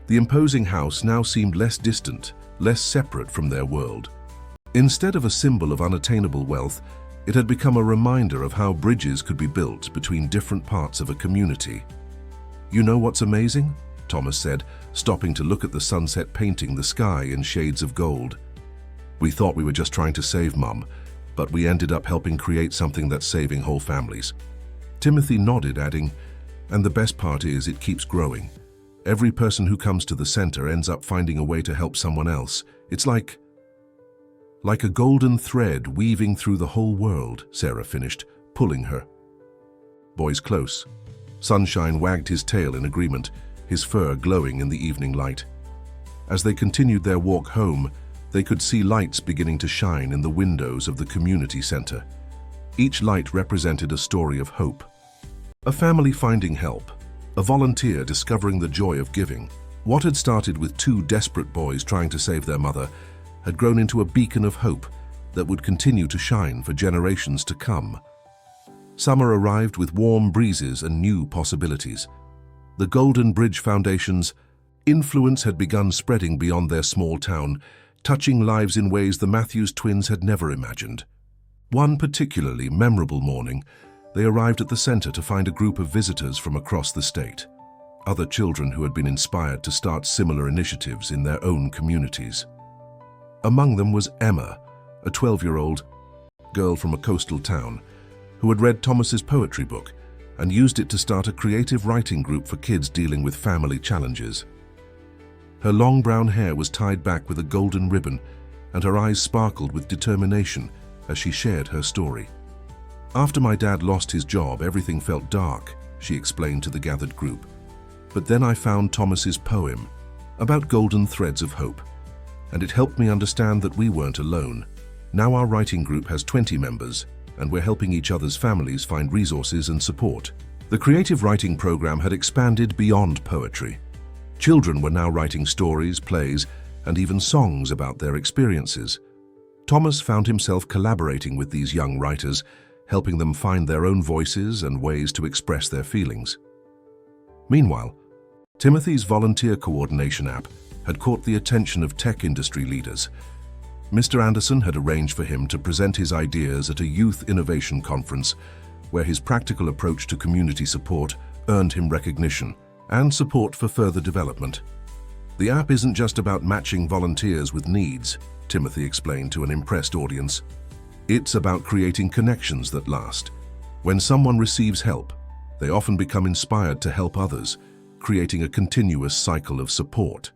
Speaker 1: The imposing house now seemed less distant, less separate from their world. Instead of a symbol of unattainable wealth, it had become a reminder of how bridges could be built between different parts of a community. "You know what's amazing?" Thomas said, stopping to look at the sunset painting the sky in shades of gold. "We thought we were just trying to save Mum, but we ended up helping create something that's saving whole families." Timothy nodded, adding, "And the best part is it keeps growing. Every person who comes to the center ends up finding a way to help someone else. It's like a golden thread weaving through the whole world," Sarah finished, pulling her boys close. Sunshine wagged his tail in agreement, his fur glowing in the evening light. As they continued their walk home, they could see lights beginning to shine in the windows of the community center. Each light represented a story of hope. A family finding help, a volunteer discovering the joy of giving. What had started with 2 desperate boys trying to save their mother had grown into a beacon of hope that would continue to shine for generations to come. Summer arrived with warm breezes and new possibilities. The Golden Bridge Foundation's influence had begun spreading beyond their small town, touching lives in ways the Matthews twins had never imagined. One particularly memorable morning, they arrived at the center to find a group of visitors from across the state, other children who had been inspired to start similar initiatives in their own communities. Among them was Emma, a 12-year-old girl from a coastal town, who had read Thomas's poetry book and used it to start a creative writing group for kids dealing with family challenges. Her long brown hair was tied back with a golden ribbon, and her eyes sparkled with determination as she shared her story. "After my dad lost his job, everything felt dark," she explained to the gathered group. "But then I found Thomas's poem about golden threads of hope, and it helped me understand that we weren't alone. Now our writing group has 20 members, and we're helping each other's families find resources and support." The creative writing program had expanded beyond poetry. Children were now writing stories, plays, and even songs about their experiences. Thomas found himself collaborating with these young writers, helping them find their own voices and ways to express their feelings. Meanwhile, Timothy's volunteer coordination app had caught the attention of tech industry leaders. Mr. Anderson had arranged for him to present his ideas at a youth innovation conference, where his practical approach to community support earned him recognition and support for further development. The app isn't just about matching volunteers with needs, Timothy explained to an impressed audience. It's about creating connections that last. When someone receives help, they often become inspired to help others, creating a continuous cycle of support.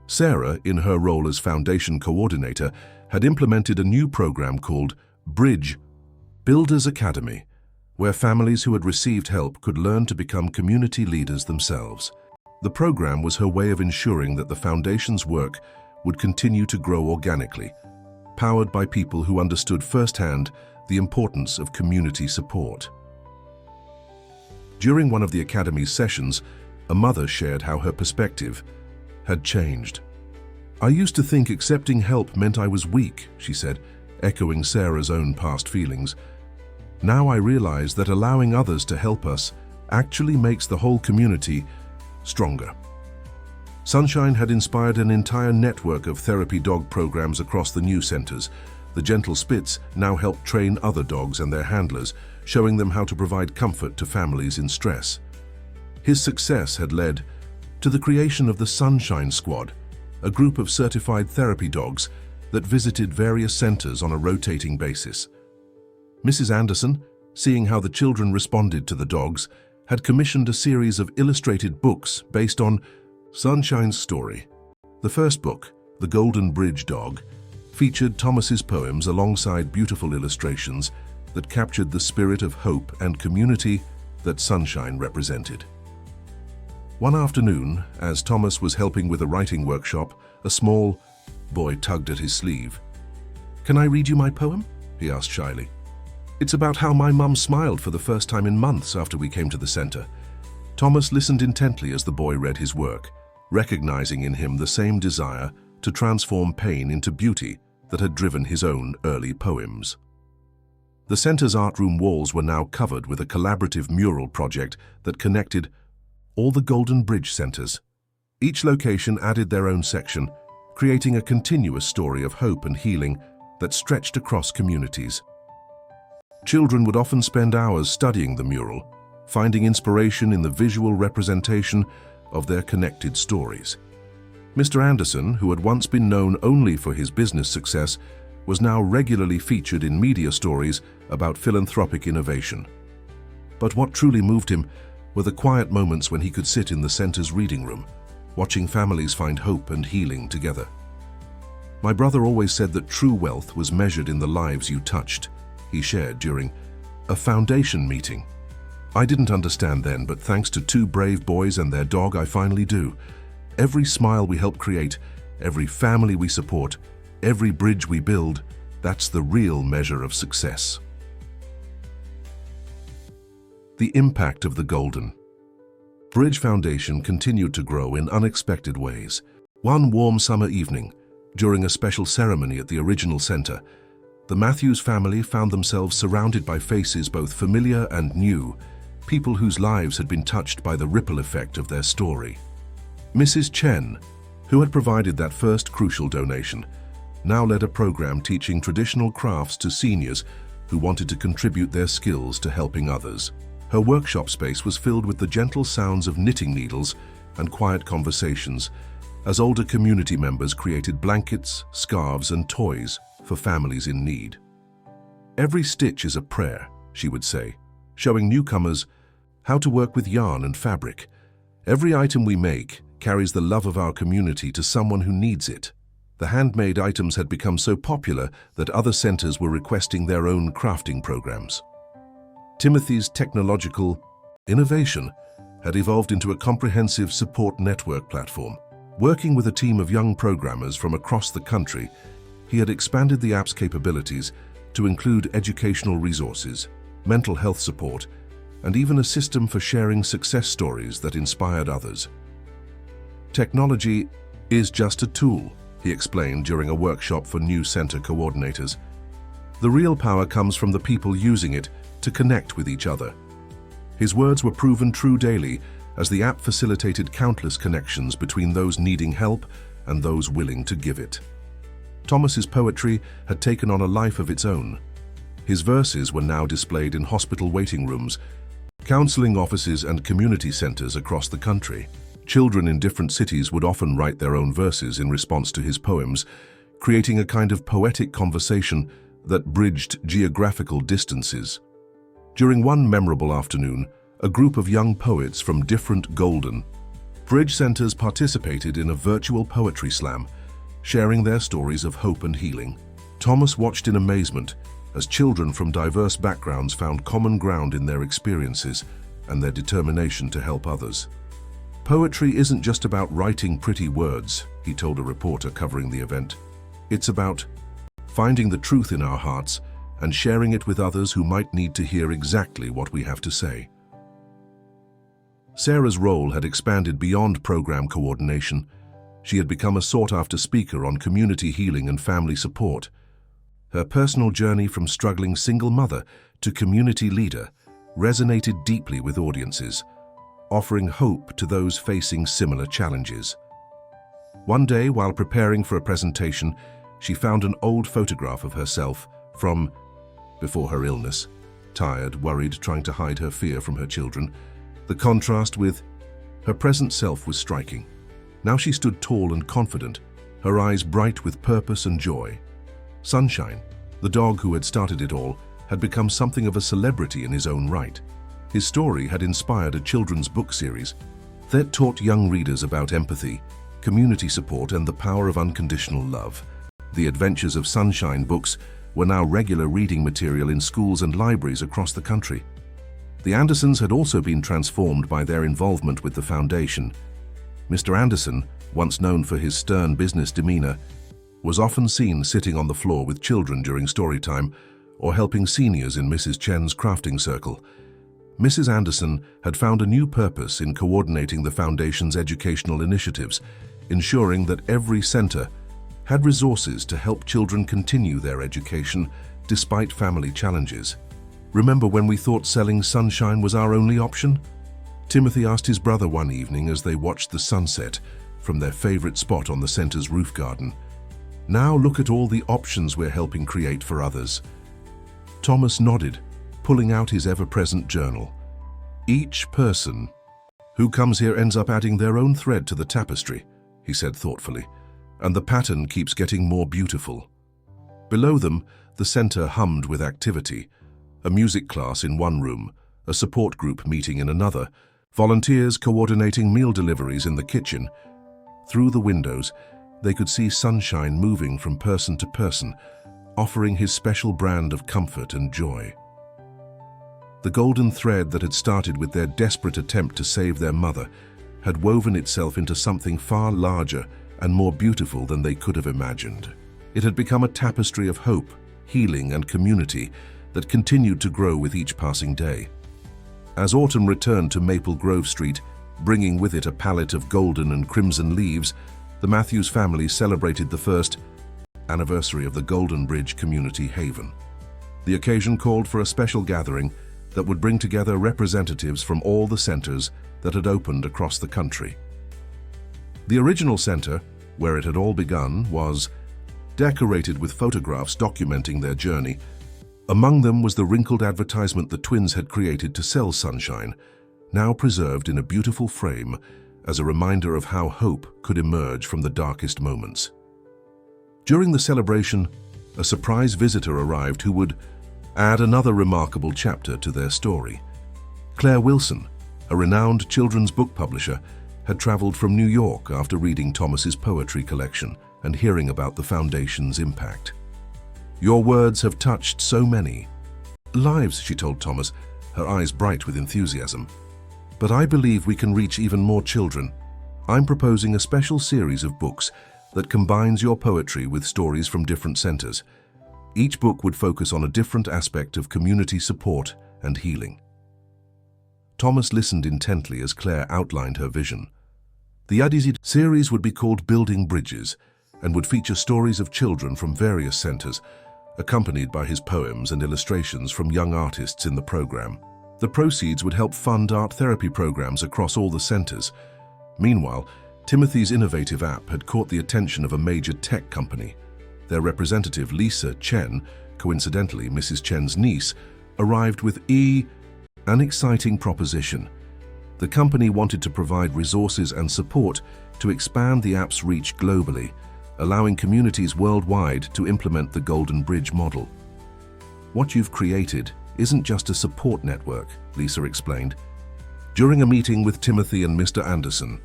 Speaker 1: Sarah, in her role as foundation coordinator, had implemented a new program called Bridge Builders Academy, where families who had received help could learn to become community leaders themselves. The program was her way of ensuring that the foundation's work would continue to grow organically, powered by people who understood firsthand the importance of community support. During one of the Academy's sessions, a mother shared how her perspective had changed. "I used to think accepting help meant I was weak," she said, echoing Sarah's own past feelings. "Now I realize that allowing others to help us actually makes the whole community stronger." Sunshine had inspired an entire network of therapy dog programs across the new centers. The Gentle Spitz now help train other dogs and their handlers, showing them how to provide comfort to families in stress. His success had led to the creation of the Sunshine Squad, a group of certified therapy dogs that visited various centers on a rotating basis. Mrs. Anderson, seeing how the children responded to the dogs, had commissioned a series of illustrated books based on Sunshine's story. The first book, The Golden Bridge Dog, featured Thomas's poems alongside beautiful illustrations that captured the spirit of hope and community that Sunshine represented. One afternoon, as Thomas was helping with a writing workshop, a small boy tugged at his sleeve. "Can I read you my poem?" he asked shyly. "It's about how my mum smiled for the first time in months after we came to the center." Thomas listened intently as the boy read his work, recognizing in him the same desire to transform pain into beauty that had driven his own early poems. The center's art room walls were now covered with a collaborative mural project that connected all the Golden Bridge centers. Each location added their own section, creating a continuous story of hope and healing that stretched across communities. Children would often spend hours studying the mural, finding inspiration in the visual representation of their connected stories. Mr. Anderson, who had once been known only for his business success, was now regularly featured in media stories about philanthropic innovation. But what truly moved him were the quiet moments when he could sit in the center's reading room, watching families find hope and healing together. "My brother always said that true wealth was measured in the lives you touched," he shared during a foundation meeting. "I didn't understand then, but thanks to two brave boys and their dog, I finally do. Every smile we help create, every family we support, every bridge we build, that's the real measure of success." The impact of the Golden Bridge Foundation continued to grow in unexpected ways. One warm summer evening, during a special ceremony at the original center, the Matthews family found themselves surrounded by faces both familiar and new, people whose lives had been touched by the ripple effect of their story. Mrs. Chen, who had provided that first crucial donation, now led a program teaching traditional crafts to seniors who wanted to contribute their skills to helping others. Her workshop space was filled with the gentle sounds of knitting needles and quiet conversations as older community members created blankets, scarves, and toys for families in need. "Every stitch is a prayer," she would say, showing newcomers how to work with yarn and fabric. "Every item we make carries the love of our community to someone who needs it." The handmade items had become so popular that other centers were requesting their own crafting programs. Timothy's technological innovation had evolved into a comprehensive support network platform. Working with a team of young programmers from across the country, he had expanded the app's capabilities to include educational resources, mental health support, and even a system for sharing success stories that inspired others. Technology is just a tool, he explained during a workshop for new center coordinators. The real power comes from the people using it to connect with each other. His words were proven true daily as the app facilitated countless connections between those needing help and those willing to give it. Thomas's poetry had taken on a life of its own. His verses were now displayed in hospital waiting rooms, counseling offices and community centers across the country. Children in different cities would often write their own verses in response to his poems, creating a kind of poetic conversation that bridged geographical distances. During one memorable afternoon, a group of young poets from different Golden Bridge centers participated in a virtual poetry slam, sharing their stories of hope and healing. Thomas watched in amazement as children from diverse backgrounds found common ground in their experiences and their determination to help others. Poetry isn't just about writing pretty words, he told a reporter covering the event. It's about finding the truth in our hearts and sharing it with others who might need to hear exactly what we have to say. Sarah's role had expanded beyond program coordination. She had become a sought-after speaker on community healing and family support. Her personal journey from struggling single mother to community leader resonated deeply with audiences, offering hope to those facing similar challenges. One day, while preparing for a presentation, she found an old photograph of herself from before her illness. Tired, worried, trying to hide her fear from her children, the contrast with her present self was striking. Now she stood tall and confident, her eyes bright with purpose and joy. Sunshine, the dog who had started it all, had become something of a celebrity in his own right. His story had inspired a children's book series that taught young readers about empathy, community support, and the power of unconditional love. The Adventures of Sunshine books were now regular reading material in schools and libraries across the country. The Andersons had also been transformed by their involvement with the foundation. Mr. Anderson, once known for his stern business demeanor, was often seen sitting on the floor with children during story time or helping seniors in Mrs. Chen's crafting circle. Mrs. Anderson had found a new purpose in coordinating the foundation's educational initiatives, ensuring that every center had resources to help children continue their education despite family challenges. "Remember when we thought selling sunshine was our only option?" Timothy asked his brother one evening as they watched the sunset from their favorite spot on the center's roof garden. "Now look at all the options we're helping create for others." Thomas nodded, pulling out his ever-present journal. "Each person who comes here ends up adding their own thread to the tapestry," he said thoughtfully, "and the pattern keeps getting more beautiful." Below them, the center hummed with activity. A music class in one room, a support group meeting in another, volunteers coordinating meal deliveries in the kitchen. Through the windows, they could see Sunshine moving from person to person, offering his special brand of comfort and joy. The golden thread that had started with their desperate attempt to save their mother had woven itself into something far larger and more beautiful than they could have imagined. It had become a tapestry of hope, healing, and community that continued to grow with each passing day. As autumn returned to Maple Grove Street, bringing with it a palette of golden and crimson leaves, the Matthews family celebrated the first anniversary of the Golden Bridge Community Haven. The occasion called for a special gathering that would bring together representatives from all the centers that had opened across the country. The original center, where it had all begun, was decorated with photographs documenting their journey. Among them was the wrinkled advertisement the twins had created to sell Sunshine, now preserved in a beautiful frame as a reminder of how hope could emerge from the darkest moments. During the celebration, a surprise visitor arrived who would add another remarkable chapter to their story. Claire Wilson, a renowned children's book publisher, had traveled from New York after reading Thomas's poetry collection and hearing about the foundation's impact. "Your words have touched so many lives," she told Thomas, her eyes bright with enthusiasm. "But I believe we can reach even more children. I'm proposing a special series of books that combines your poetry with stories from different centers. Each book would focus on a different aspect of community support and healing." Thomas listened intently as Claire outlined her vision. The Adizid series would be called Building Bridges and would feature stories of children from various centers, accompanied by his poems and illustrations from young artists in the program. The proceeds would help fund art therapy programs across all the centers. Meanwhile, Timothy's innovative app had caught the attention of a major tech company. Their representative, Lisa Chen, coincidentally Mrs. Chen's niece, arrived with an exciting proposition. The company wanted to provide resources and support to expand the app's reach globally, allowing communities worldwide to implement the Golden Bridge model. What you've created isn't just a support network, Lisa explained. During a meeting with Timothy and Mr. Anderson,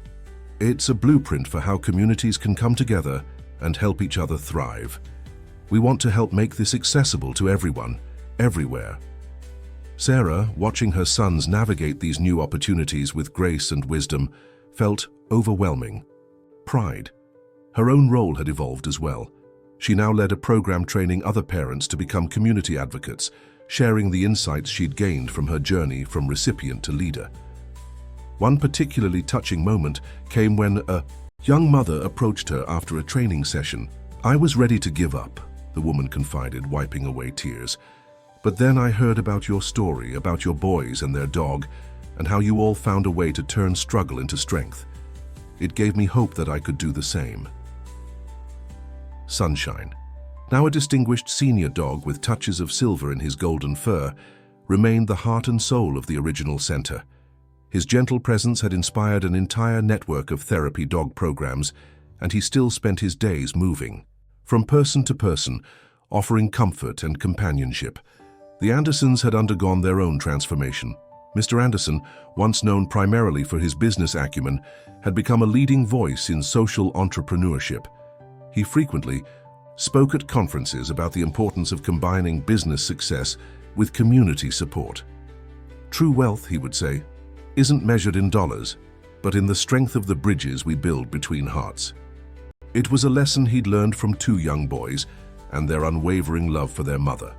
Speaker 1: it's a blueprint for how communities can come together and help each other thrive. We want to help make this accessible to everyone, everywhere. Sarah, watching her sons navigate these new opportunities with grace and wisdom, felt overwhelming pride. Her own role had evolved as well. She now led a program training other parents to become community advocates, sharing the insights she'd gained from her journey from recipient to leader. One particularly touching moment came when a young mother approached her after a training session. "I was ready to give up," the woman confided, wiping away tears. "But then I heard about your story, about your boys and their dog, and how you all found a way to turn struggle into strength. It gave me hope that I could do the same." Sunshine, now a distinguished senior dog with touches of silver in his golden fur, remained the heart and soul of the original center. His gentle presence had inspired an entire network of therapy dog programs, and he still spent his days moving, from person to person, offering comfort and companionship. The Andersons had undergone their own transformation. Mr. Anderson, once known primarily for his business acumen, had become a leading voice in social entrepreneurship. He frequently spoke at conferences about the importance of combining business success with community support. "True wealth," he would say, "isn't measured in dollars, but in the strength of the bridges we build between hearts." It was a lesson he'd learned from two young boys and their unwavering love for their mother.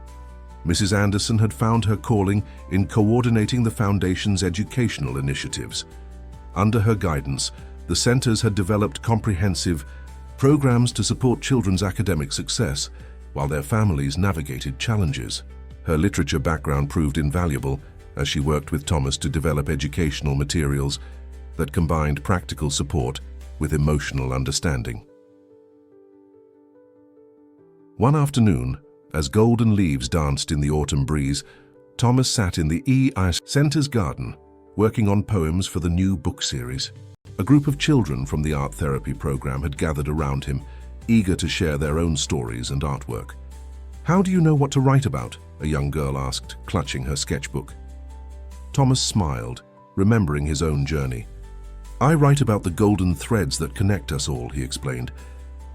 Speaker 1: Mrs. Anderson had found her calling in coordinating the Foundation's educational initiatives. Under her guidance, the centers had developed comprehensive programs to support children's academic success, while their families navigated challenges. Her literature background proved invaluable as she worked with Thomas to develop educational materials that combined practical support with emotional understanding. One afternoon, as golden leaves danced in the autumn breeze, Thomas sat in the EI Center's garden, working on poems for the new book series. A group of children from the art therapy program had gathered around him, eager to share their own stories and artwork. "How do you know what to write about?" a young girl asked, clutching her sketchbook. Thomas smiled, remembering his own journey. "I write about the golden threads that connect us all," he explained.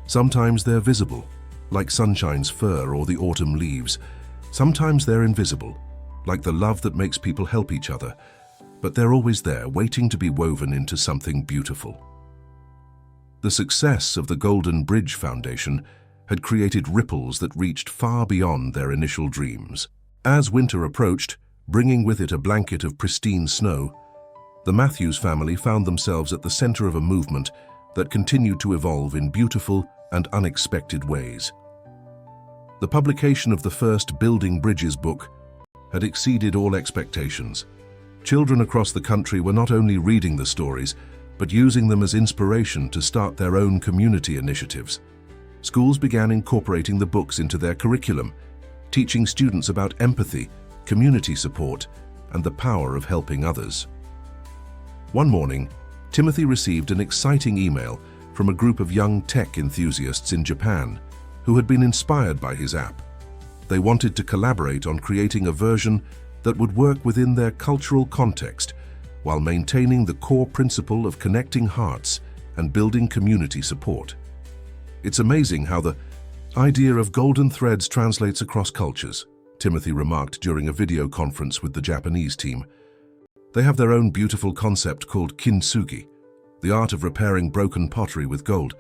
Speaker 1: "Sometimes they're visible, like sunshine's fur or the autumn leaves. Sometimes they're invisible, like the love that makes people help each other. But they're always there, waiting to be woven into something beautiful." The success of the Golden Bridge Foundation had created ripples that reached far beyond their initial dreams. As winter approached, bringing with it a blanket of pristine snow, the Matthews family found themselves at the center of a movement that continued to evolve in beautiful and unexpected ways. The publication of the first Building Bridges book had exceeded all expectations. Children across the country were not only reading the stories, but using them as inspiration to start their own community initiatives. Schools began incorporating the books into their curriculum, teaching students about empathy, community support, and the power of helping others. One morning, Timothy received an exciting email from a group of young tech enthusiasts in Japan who had been inspired by his app. They wanted to collaborate on creating a version that would work within their cultural context while maintaining the core principle of connecting hearts and building community support. "It's amazing how the idea of golden threads translates across cultures," Timothy remarked during a video conference with the Japanese team. "They have their own beautiful concept called kintsugi, the art of repairing broken pottery with gold,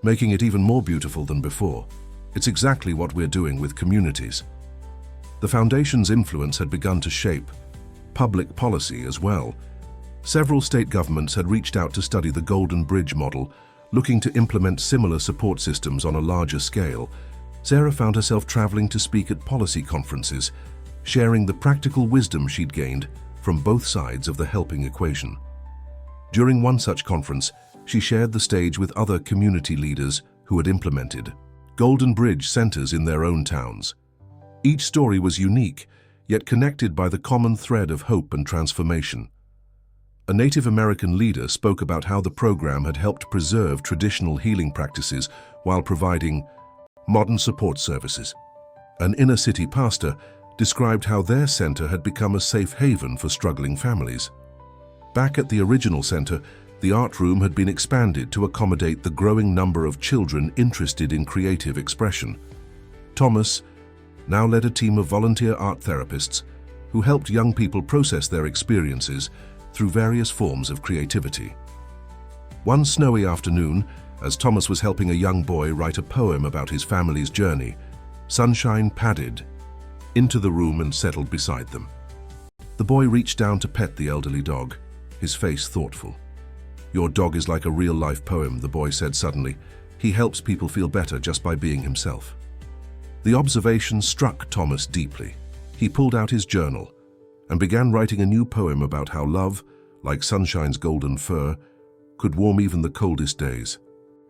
Speaker 1: making it even more beautiful than before. It's exactly what we're doing with communities." The Foundation's influence had begun to shape public policy as well. Several state governments had reached out to study the Golden Bridge model, looking to implement similar support systems on a larger scale. Sarah found herself traveling to speak at policy conferences, sharing the practical wisdom she'd gained from both sides of the helping equation. During one such conference, she shared the stage with other community leaders who had implemented Golden Bridge centers in their own towns. Each story was unique, yet connected by the common thread of hope and transformation. A Native American leader spoke about how the program had helped preserve traditional healing practices while providing modern support services. An inner-city pastor described how their center had become a safe haven for struggling families. Back at the original center, the art room had been expanded to accommodate the growing number of children interested in creative expression. Thomas now led a team of volunteer art therapists who helped young people process their experiences through various forms of creativity. One snowy afternoon, as Thomas was helping a young boy write a poem about his family's journey, Sunshine padded into the room and settled beside them. The boy reached down to pet the elderly dog, his face thoughtful. "Your dog is like a real-life poem," the boy said suddenly. "He helps people feel better just by being himself." The observation struck Thomas deeply. He pulled out his journal and began writing a new poem about how love, like sunshine's golden fur, could warm even the coldest days.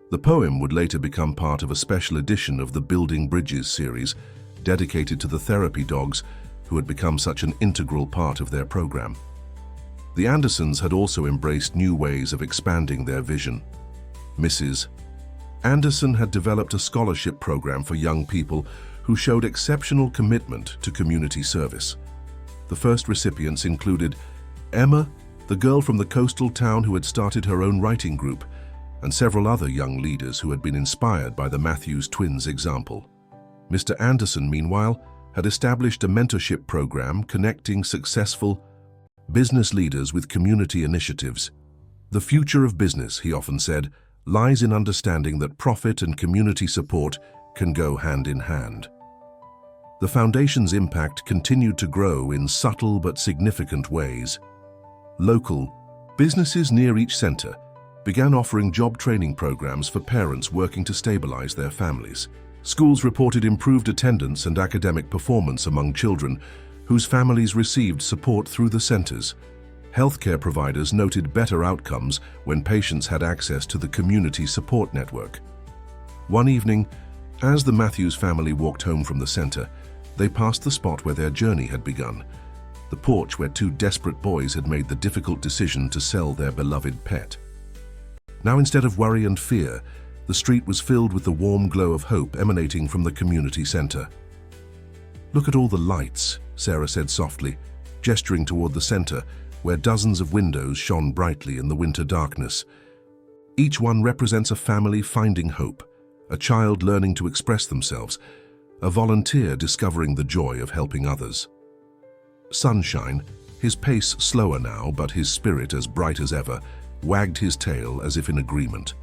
Speaker 1: The poem would later become part of a special edition of the Building Bridges series, dedicated to the therapy dogs who had become such an integral part of their program. The Andersons had also embraced new ways of expanding their vision. Mrs. Anderson had developed a scholarship program for young people who showed exceptional commitment to community service. The first recipients included Emma, the girl from the coastal town who had started her own writing group, and several other young leaders who had been inspired by the Matthews twins' example. Mr. Anderson, meanwhile, had established a mentorship program connecting successful business leaders with community initiatives. "The future of business," he often said, "lies in understanding that profit and community support can go hand in hand." The foundation's impact continued to grow in subtle but significant ways. Local businesses near each center began offering job training programs for parents working to stabilize their families. Schools reported improved attendance and academic performance among children whose families received support through the centers. Healthcare providers noted better outcomes when patients had access to the community support network. One evening, as the Matthews family walked home from the center, they passed the spot where their journey had begun, the porch where two desperate boys had made the difficult decision to sell their beloved pet. Now, instead of worry and fear, the street was filled with the warm glow of hope emanating from the community center. "Look at all the lights," Sarah said softly, gesturing toward the center, where dozens of windows shone brightly in the winter darkness. Each one represents a family finding hope, a child learning to express themselves, a volunteer discovering the joy of helping others. Sunshine, his pace slower now but his spirit as bright as ever, wagged his tail as if in agreement.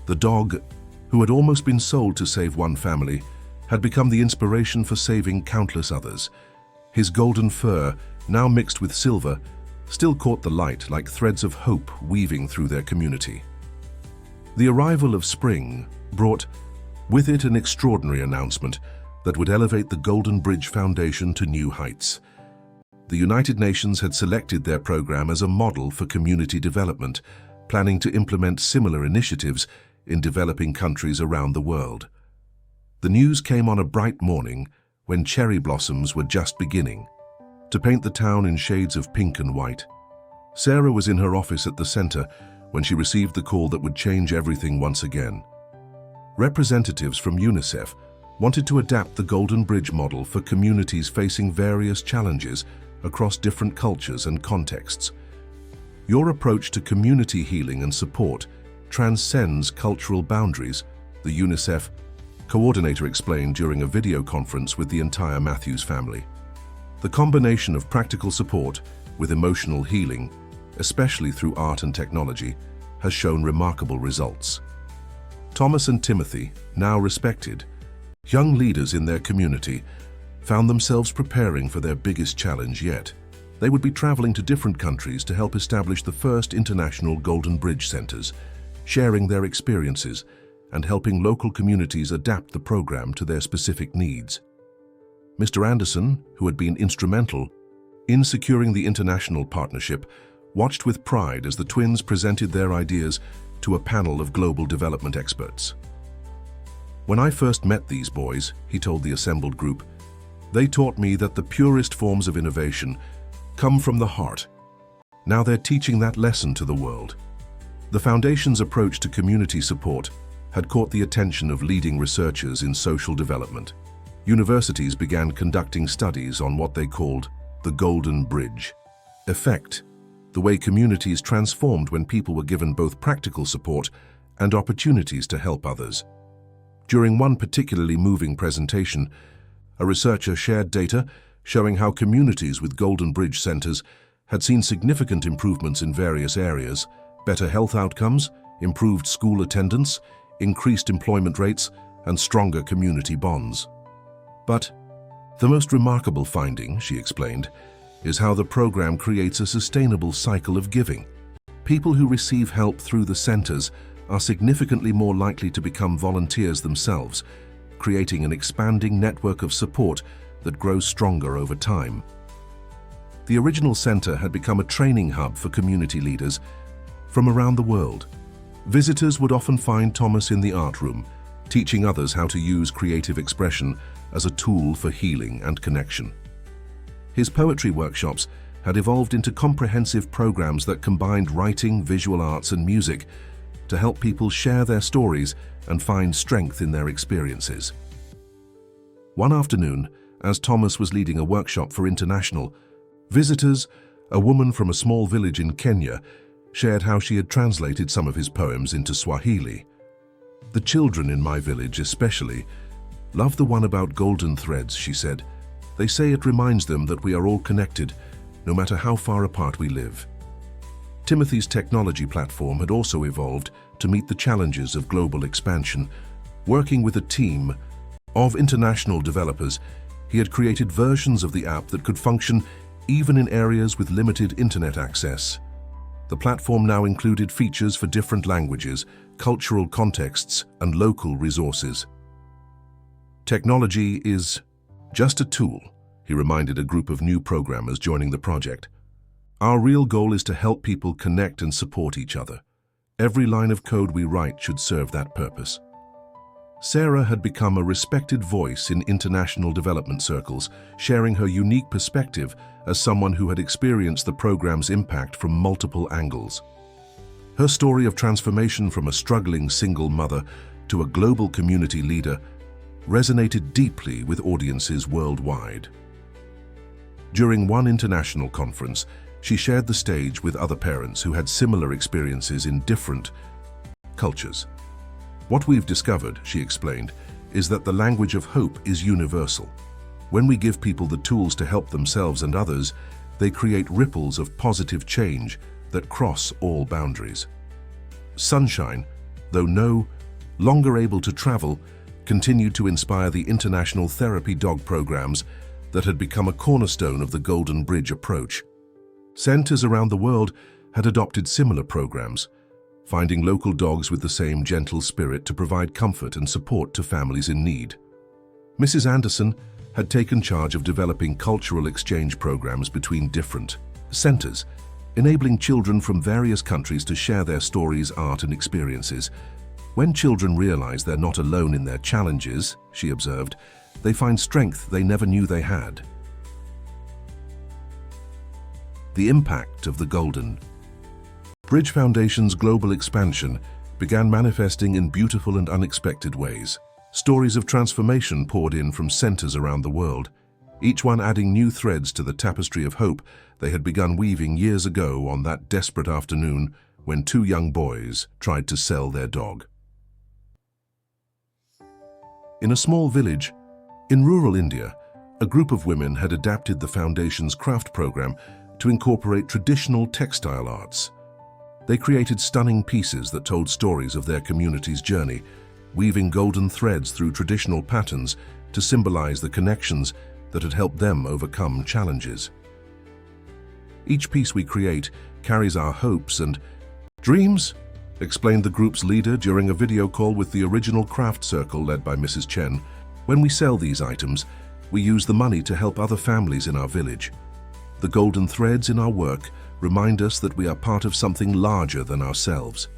Speaker 1: The dog, who had almost been sold to save one family, had become the inspiration for saving countless others. His golden fur, now mixed with silver, still caught the light like threads of hope weaving through their community. The arrival of spring brought with it an extraordinary announcement that would elevate the Golden Bridge Foundation to new heights. The United Nations had selected their program as a model for community development, planning to implement similar initiatives in developing countries around the world. The news came on a bright morning when cherry blossoms were just beginning to paint the town in shades of pink and white. Sarah was in her office at the center when she received the call that would change everything once again. Representatives from UNICEF wanted to adapt the Golden Bridge model for communities facing various challenges across different cultures and contexts. "Your approach to community healing and support transcends cultural boundaries," the UNICEF coordinator explained during a video conference with the entire Matthews family. The combination of practical support with emotional healing, especially through art and technology, has shown remarkable results. Thomas and Timothy, now respected young leaders in their community, found themselves preparing for their biggest challenge yet. They would be traveling to different countries to help establish the first international Golden Bridge centers, sharing their experiences and helping local communities adapt the program to their specific needs. Mr. Anderson, who had been instrumental in securing the international partnership, watched with pride as the twins presented their ideas to a panel of global development experts. "When I first met these boys," he told the assembled group, "they taught me that the purest forms of innovation come from the heart. Now they're teaching that lesson to the world." The Foundation's approach to community support had caught the attention of leading researchers in social development. Universities began conducting studies on what they called the Golden Bridge effect, the way communities transformed when people were given both practical support and opportunities to help others. During one particularly moving presentation, a researcher shared data showing how communities with Golden Bridge centers had seen significant improvements in various areas: better health outcomes, improved school attendance, increased employment rates, and stronger community bonds. But the most remarkable finding, she explained, is how the program creates a sustainable cycle of giving. People who receive help through the centers are significantly more likely to become volunteers themselves, creating an expanding network of support that grows stronger over time. The original center had become a training hub for community leaders from around the world. Visitors would often find Thomas in the art room, teaching others how to use creative expression as a tool for healing and connection. His poetry workshops had evolved into comprehensive programs that combined writing, visual arts, and music to help people share their stories and find strength in their experiences. One afternoon, as Thomas was leading a workshop for international visitors, a woman from a small village in Kenya shared how she had translated some of his poems into Swahili. "The children in my village especially love the one about golden threads," she said. "They say it reminds them that we are all connected, no matter how far apart we live." Timothy's technology platform had also evolved to meet the challenges of global expansion. Working with a team of international developers, he had created versions of the app that could function even in areas with limited internet access. The platform now included features for different languages, cultural contexts, and local resources. "Technology is just a tool," he reminded a group of new programmers joining the project. "Our real goal is to help people connect and support each other. Every line of code we write should serve that purpose." Sarah had become a respected voice in international development circles, sharing her unique perspective as someone who had experienced the program's impact from multiple angles. Her story of transformation from a struggling single mother to a global community leader resonated deeply with audiences worldwide. During one international conference, she shared the stage with other parents who had similar experiences in different cultures. "What we've discovered," she explained, "is that the language of hope is universal. When we give people the tools to help themselves and others, they create ripples of positive change that cross all boundaries." Sunshine, though no longer able to travel, continued to inspire the international therapy dog programs that had become a cornerstone of the Golden Bridge approach. Centers around the world had adopted similar programs, finding local dogs with the same gentle spirit to provide comfort and support to families in need. Mrs. Anderson had taken charge of developing cultural exchange programs between different centers, enabling children from various countries to share their stories, art, and experiences. "When children realize they're not alone in their challenges," she observed, "they find strength they never knew they had." The impact of the Golden Bridge Foundation's global expansion began manifesting in beautiful and unexpected ways. Stories of transformation poured in from centers around the world, each one adding new threads to the tapestry of hope they had begun weaving years ago on that desperate afternoon when two young boys tried to sell their dog. In a small village in rural India, a group of women had adapted the Foundation's craft program to incorporate traditional textile arts. They created stunning pieces that told stories of their community's journey, weaving golden threads through traditional patterns to symbolize the connections that had helped them overcome challenges. Each piece we create carries our hopes and dreams, explained the group's leader during a video call with the original craft circle led by Mrs. Chen. When we sell these items, we use the money to help other families in our village. The golden threads in our work remind us that we are part of something larger than ourselves.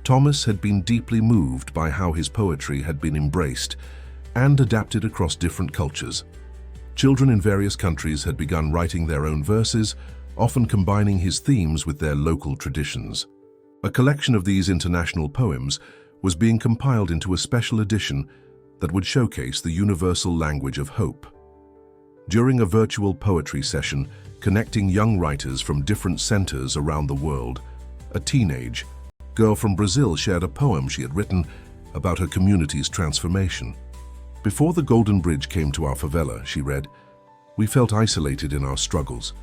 Speaker 1: Thomas had been deeply moved by how his poetry had been embraced and adapted across different cultures. Children in various countries had begun writing their own verses, often combining his themes with their local traditions. A collection of these international poems was being compiled into a special edition that would showcase the universal language of hope. During a virtual poetry session connecting young writers from different centers around the world, a teenage girl from Brazil shared a poem she had written about her community's transformation. Before the Golden Bridge came to our favela, she read, "We felt isolated in our struggles.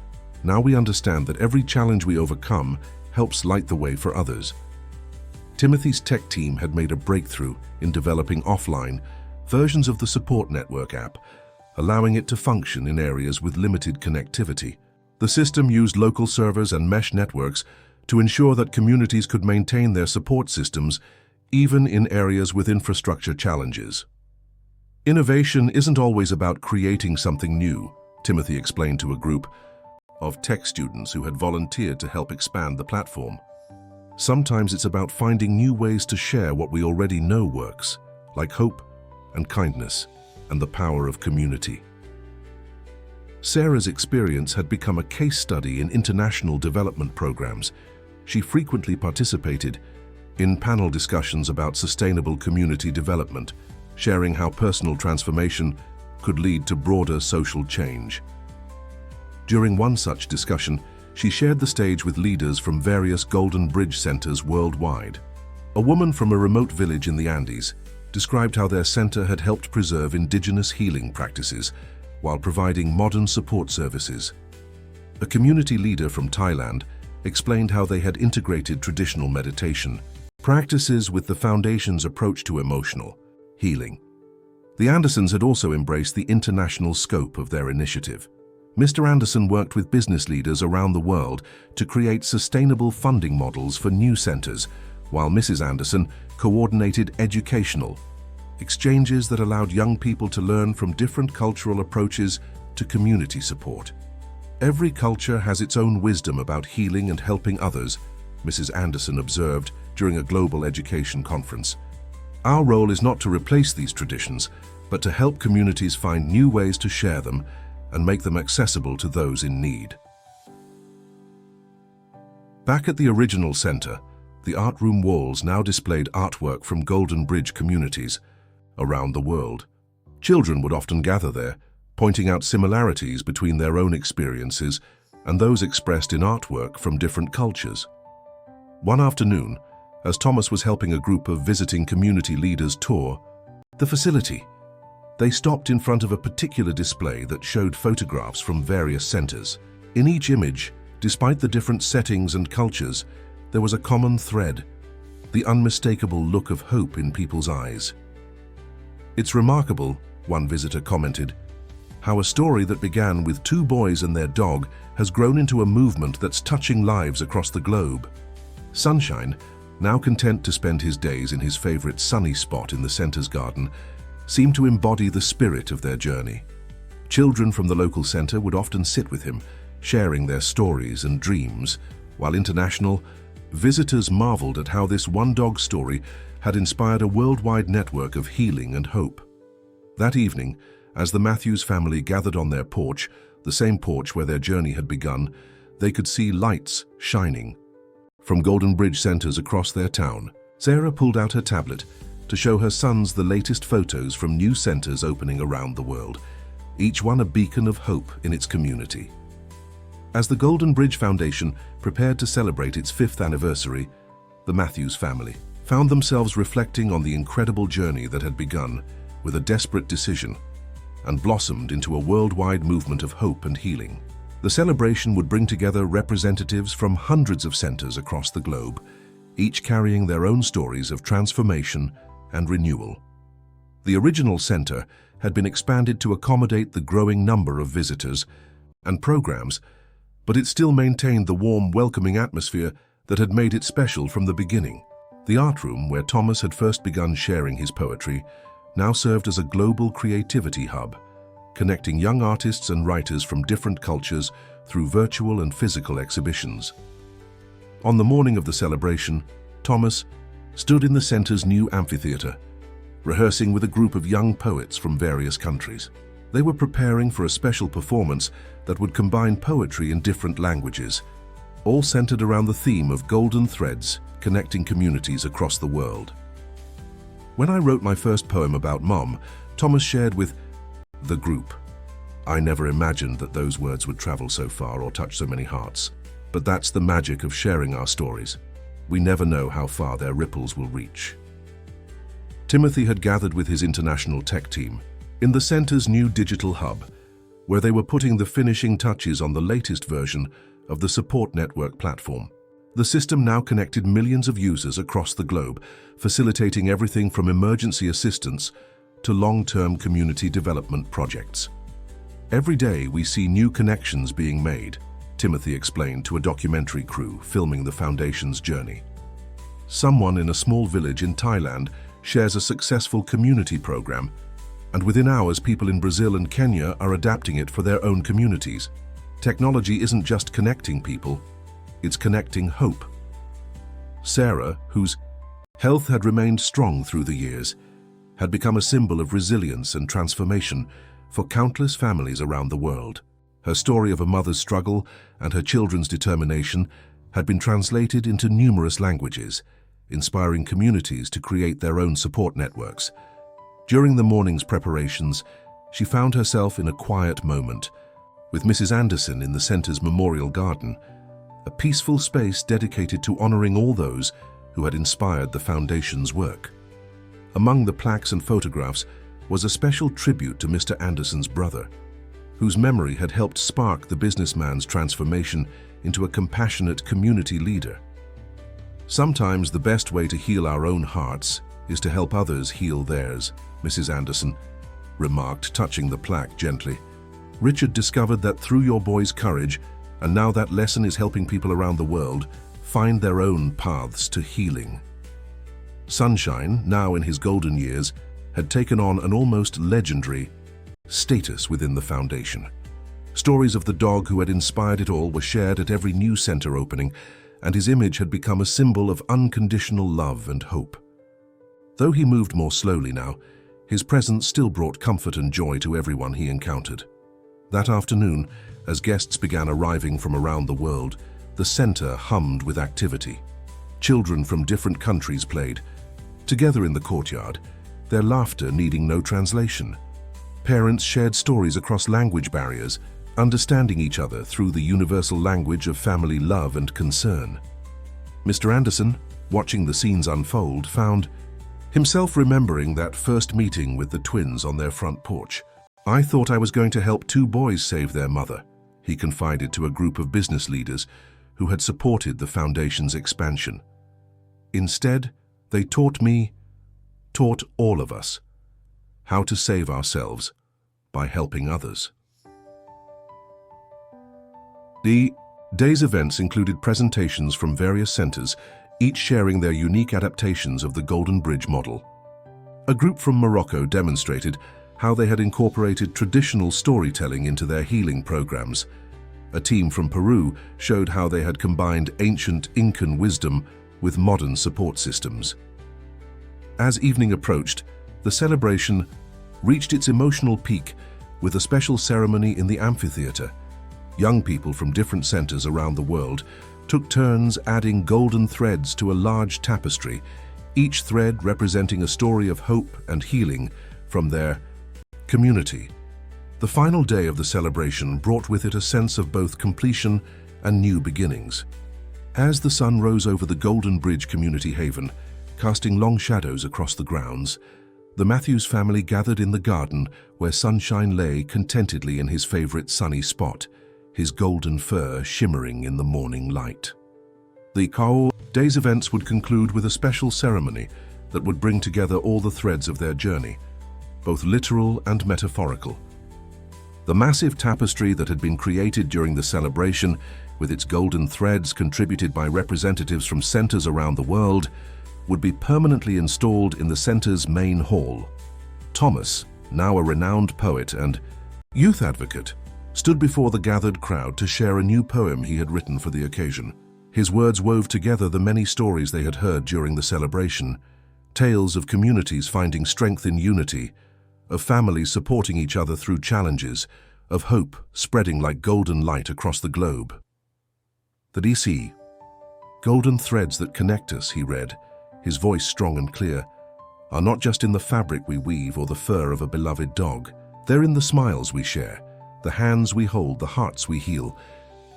Speaker 1: Now we understand that every challenge we overcome helps light the way for others." Timothy's tech team had made a breakthrough in developing offline versions of the support network app, allowing it to function in areas with limited connectivity. The system used local servers and mesh networks to ensure that communities could maintain their support systems even in areas with infrastructure challenges. Innovation isn't always about creating something new, Timothy explained to a group of tech students who had volunteered to help expand the platform. Sometimes it's about finding new ways to share what we already know works, like hope and kindness and the power of community. Sarah's experience had become a case study in international development programs. She frequently participated in panel discussions about sustainable community development, sharing how personal transformation could lead to broader social change. During one such discussion, she shared the stage with leaders from various Golden Bridge centers worldwide. A woman from a remote village in the Andes described how their center had helped preserve indigenous healing practices while providing modern support services. A community leader from Thailand explained how they had integrated traditional meditation practices with the Foundation's approach to emotional healing. The Andersons had also embraced the international scope of their initiative. Mr. Anderson worked with business leaders around the world to create sustainable funding models for new centers, while Mrs. Anderson coordinated educational exchanges that allowed young people to learn from different cultural approaches to community support. Every culture has its own wisdom about healing and helping others, Mrs. Anderson observed during a global education conference. Our role is not to replace these traditions, but to help communities find new ways to share them and make them accessible to those in need. Back at the original center, the art room walls now displayed artwork from Golden Bridge communities around the world. Children would often gather there, pointing out similarities between their own experiences and those expressed in artwork from different cultures. One afternoon, as Thomas was helping a group of visiting community leaders tour the facility, they stopped in front of a particular display that showed photographs from various centers. In each image, despite the different settings and cultures, there was a common thread, the unmistakable look of hope in people's eyes. "It's remarkable," one visitor commented, "how a story that began with two boys and their dog has grown into a movement that's touching lives across the globe." Sunshine, now content to spend his days in his favorite sunny spot in the center's garden, seemed to embody the spirit of their journey. Children from the local center would often sit with him, sharing their stories and dreams, while international visitors marveled at how this one-dog story had inspired a worldwide network of healing and hope. That evening, as the Matthews family gathered on their porch, the same porch where their journey had begun, they could see lights shining from Golden Bridge centers across their town. Sarah pulled out her tablet to show her sons the latest photos from new centers opening around the world, each one a beacon of hope in its community. As the Golden Bridge Foundation prepared to celebrate its 5th anniversary, the Matthews family found themselves reflecting on the incredible journey that had begun with a desperate decision and blossomed into a worldwide movement of hope and healing. The celebration would bring together representatives from hundreds of centers across the globe, each carrying their own stories of transformation and renewal. The original center had been expanded to accommodate the growing number of visitors and programs but it still maintained the warm, welcoming atmosphere that had made it special from the beginning. The art room, where Thomas had first begun sharing his poetry, now served as a global creativity hub, connecting young artists and writers from different cultures through virtual and physical exhibitions. On the morning of the celebration, Thomas stood in the center's new amphitheater, rehearsing with a group of young poets from various countries. They were preparing for a special performance that would combine poetry in different languages, all centered around the theme of golden threads connecting communities across the world. When I wrote my first poem about Mom, Thomas shared with the group. I never imagined that those words would travel so far or touch so many hearts. But that's the magic of sharing our stories. We never know how far their ripples will reach. Timothy had gathered with his international tech team in the center's new digital hub, where they were putting the finishing touches on the latest version of the support network platform. The system now connected millions of users across the globe, facilitating everything from emergency assistance to long-term community development projects. Every day we see new connections being made, Timothy explained to a documentary crew filming the foundation's journey. Someone in a small village in Thailand shares a successful community program, and within hours people in Brazil and Kenya are adapting it for their own communities. Technology isn't just connecting people, it's connecting hope. Sarah, whose health had remained strong through the years, had become a symbol of resilience and transformation for countless families around the world. Her story of a mother's struggle and her children's determination had been translated into numerous languages, inspiring communities to create their own support networks. During the morning's preparations, she found herself in a quiet moment, with Mrs. Anderson in the center's memorial garden, a peaceful space dedicated to honoring all those who had inspired the foundation's work. Among the plaques and photographs was a special tribute to Mr. Anderson's brother, whose memory had helped spark the businessman's transformation into a compassionate community leader. Sometimes the best way to heal our own hearts is to help others heal theirs, Mrs. Anderson remarked, touching the plaque gently. Richard discovered that through your boy's courage, and now that lesson is helping people around the world find their own paths to healing. Sunshine, now in his golden years, had taken on an almost legendary status within the foundation. Stories of the dog who had inspired it all were shared at every new center opening, and his image had become a symbol of unconditional love and hope. Though he moved more slowly now, his presence still brought comfort and joy to everyone he encountered. That afternoon, as guests began arriving from around the world, the center hummed with activity. Children from different countries played, together in the courtyard, their laughter needing no translation. Parents shared stories across language barriers, understanding each other through the universal language of family love and concern. Mr. Anderson, watching the scenes unfold, found himself remembering that first meeting with the twins on their front porch. I thought I was going to help two boys save their mother, he confided to a group of business leaders who had supported the foundation's expansion. Instead, they taught all of us, how to save ourselves by helping others. The day's events included presentations from various centers, each sharing their unique adaptations of the Golden Bridge model. A group from Morocco demonstrated how they had incorporated traditional storytelling into their healing programs. A team from Peru showed how they had combined ancient Incan wisdom with modern support systems. As evening approached, the celebration reached its emotional peak with a special ceremony in the amphitheater. Young people from different centers around the world took turns adding golden threads to a large tapestry, each thread representing a story of hope and healing from their community. The final day of the celebration brought with it a sense of both completion and new beginnings. As the sun rose over the Golden Bridge community haven, casting long shadows across the grounds, the Matthews family gathered in the garden where Sunshine lay contentedly in his favorite sunny spot, his golden fur shimmering in the morning light. The day's events would conclude with a special ceremony that would bring together all the threads of their journey, both literal and metaphorical. The massive tapestry that had been created during the celebration, with its golden threads contributed by representatives from centers around the world, would be permanently installed in the center's main hall. Thomas, now a renowned poet and youth advocate, stood before the gathered crowd to share a new poem he had written for the occasion. His words wove together the many stories they had heard during the celebration, tales of communities finding strength in unity, of families supporting each other through challenges, of hope spreading like golden light across the globe. The DC. Golden threads that connect us, he read, his voice strong and clear, are not just in the fabric we weave or the fur of a beloved dog. They're in the smiles we share, the hands we hold, the hearts we heal.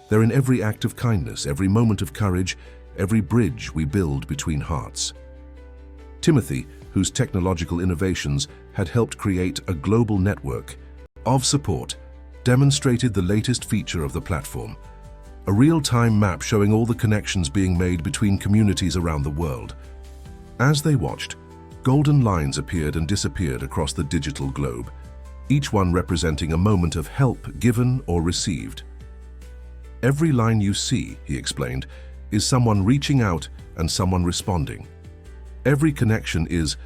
Speaker 1: They're in every act of kindness, every moment of courage, every bridge we build between hearts. Timothy, whose technological innovations had helped create a global network of support, demonstrated the latest feature of the platform, a real-time map showing all the connections being made between communities around the world. As they watched, golden lines appeared and disappeared across the digital globe, each one representing a moment of help given or received. Every line you see, he explained, is someone reaching out and someone responding. Every connection is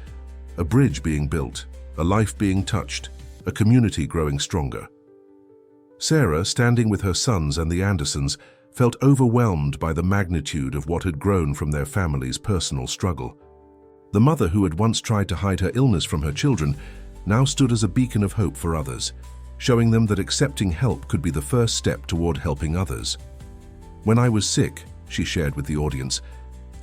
Speaker 1: a bridge being built, a life being touched, a community growing stronger. Sarah, standing with her sons and the Andersons, felt overwhelmed by the magnitude of what had grown from their family's personal struggle. The mother who had once tried to hide her illness from her children now stood as a beacon of hope for others, showing them that accepting help could be the first step toward helping others. When I was sick, she shared with the audience,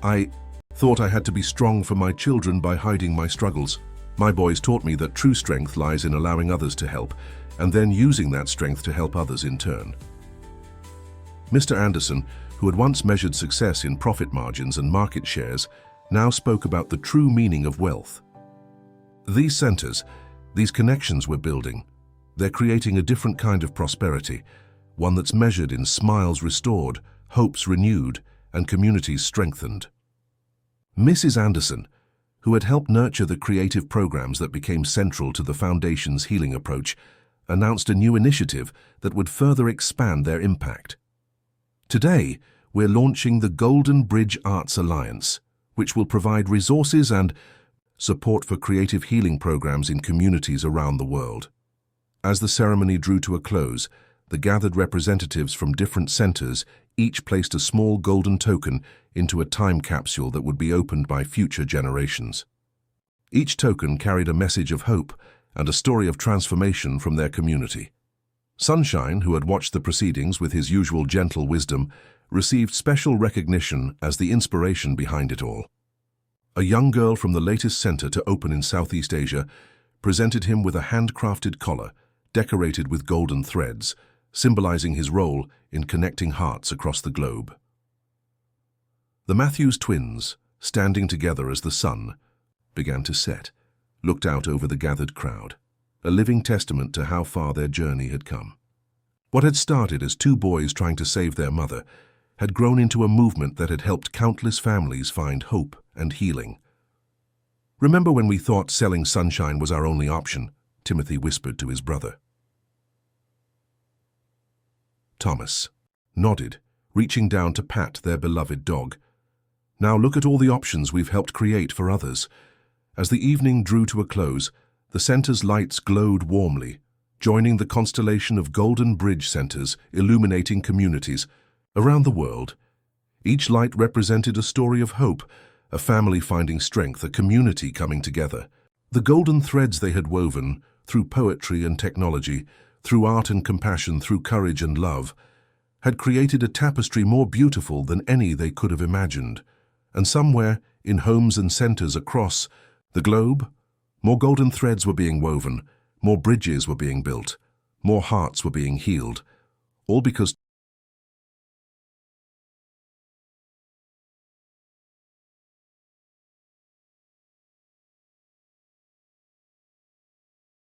Speaker 1: I thought I had to be strong for my children by hiding my struggles. My boys taught me that true strength lies in allowing others to help, and then using that strength to help others in turn. Mr. Anderson, who had once measured success in profit margins and market shares, now spoke about the true meaning of wealth. These centers, these connections we're building, they're creating a different kind of prosperity, one that's measured in smiles restored, hopes renewed, and communities strengthened. Mrs. Anderson, who had helped nurture the creative programs that became central to the Foundation's healing approach, announced a new initiative that would further expand their impact. Today, we're launching the Golden Bridge Arts Alliance, which will provide resources and support for creative healing programs in communities around the world. As the ceremony drew to a close, the gathered representatives from different centers each placed a small golden token into a time capsule that would be opened by future generations. Each token carried a message of hope and a story of transformation from their community. Sunshine, who had watched the proceedings with his usual gentle wisdom, received special recognition as the inspiration behind it all. A young girl from the latest center to open in Southeast Asia presented him with a handcrafted collar decorated with golden threads, symbolizing his role in connecting hearts across the globe. The Matthews twins, standing together as the sun began to set, looked out over the gathered crowd, a living testament to how far their journey had come. What had started as two boys trying to save their mother had grown into a movement that had helped countless families find hope and healing. "Remember when we thought selling Sunshine was our only option?" Timothy whispered to his brother. Thomas nodded, reaching down to pat their beloved dog. "Now look at all the options we've helped create for others." As the evening drew to a close, the center's lights glowed warmly, joining the constellation of Golden Bridge centers illuminating communities around the world. Each light represented a story of hope, a family finding strength, a community coming together. The golden threads they had woven, through poetry and technology, through art and compassion, through courage and love, had created a tapestry more beautiful than any they could have imagined. And somewhere, in homes and centers across the globe, more golden threads were being woven, more bridges were being built, more hearts were being healed, all because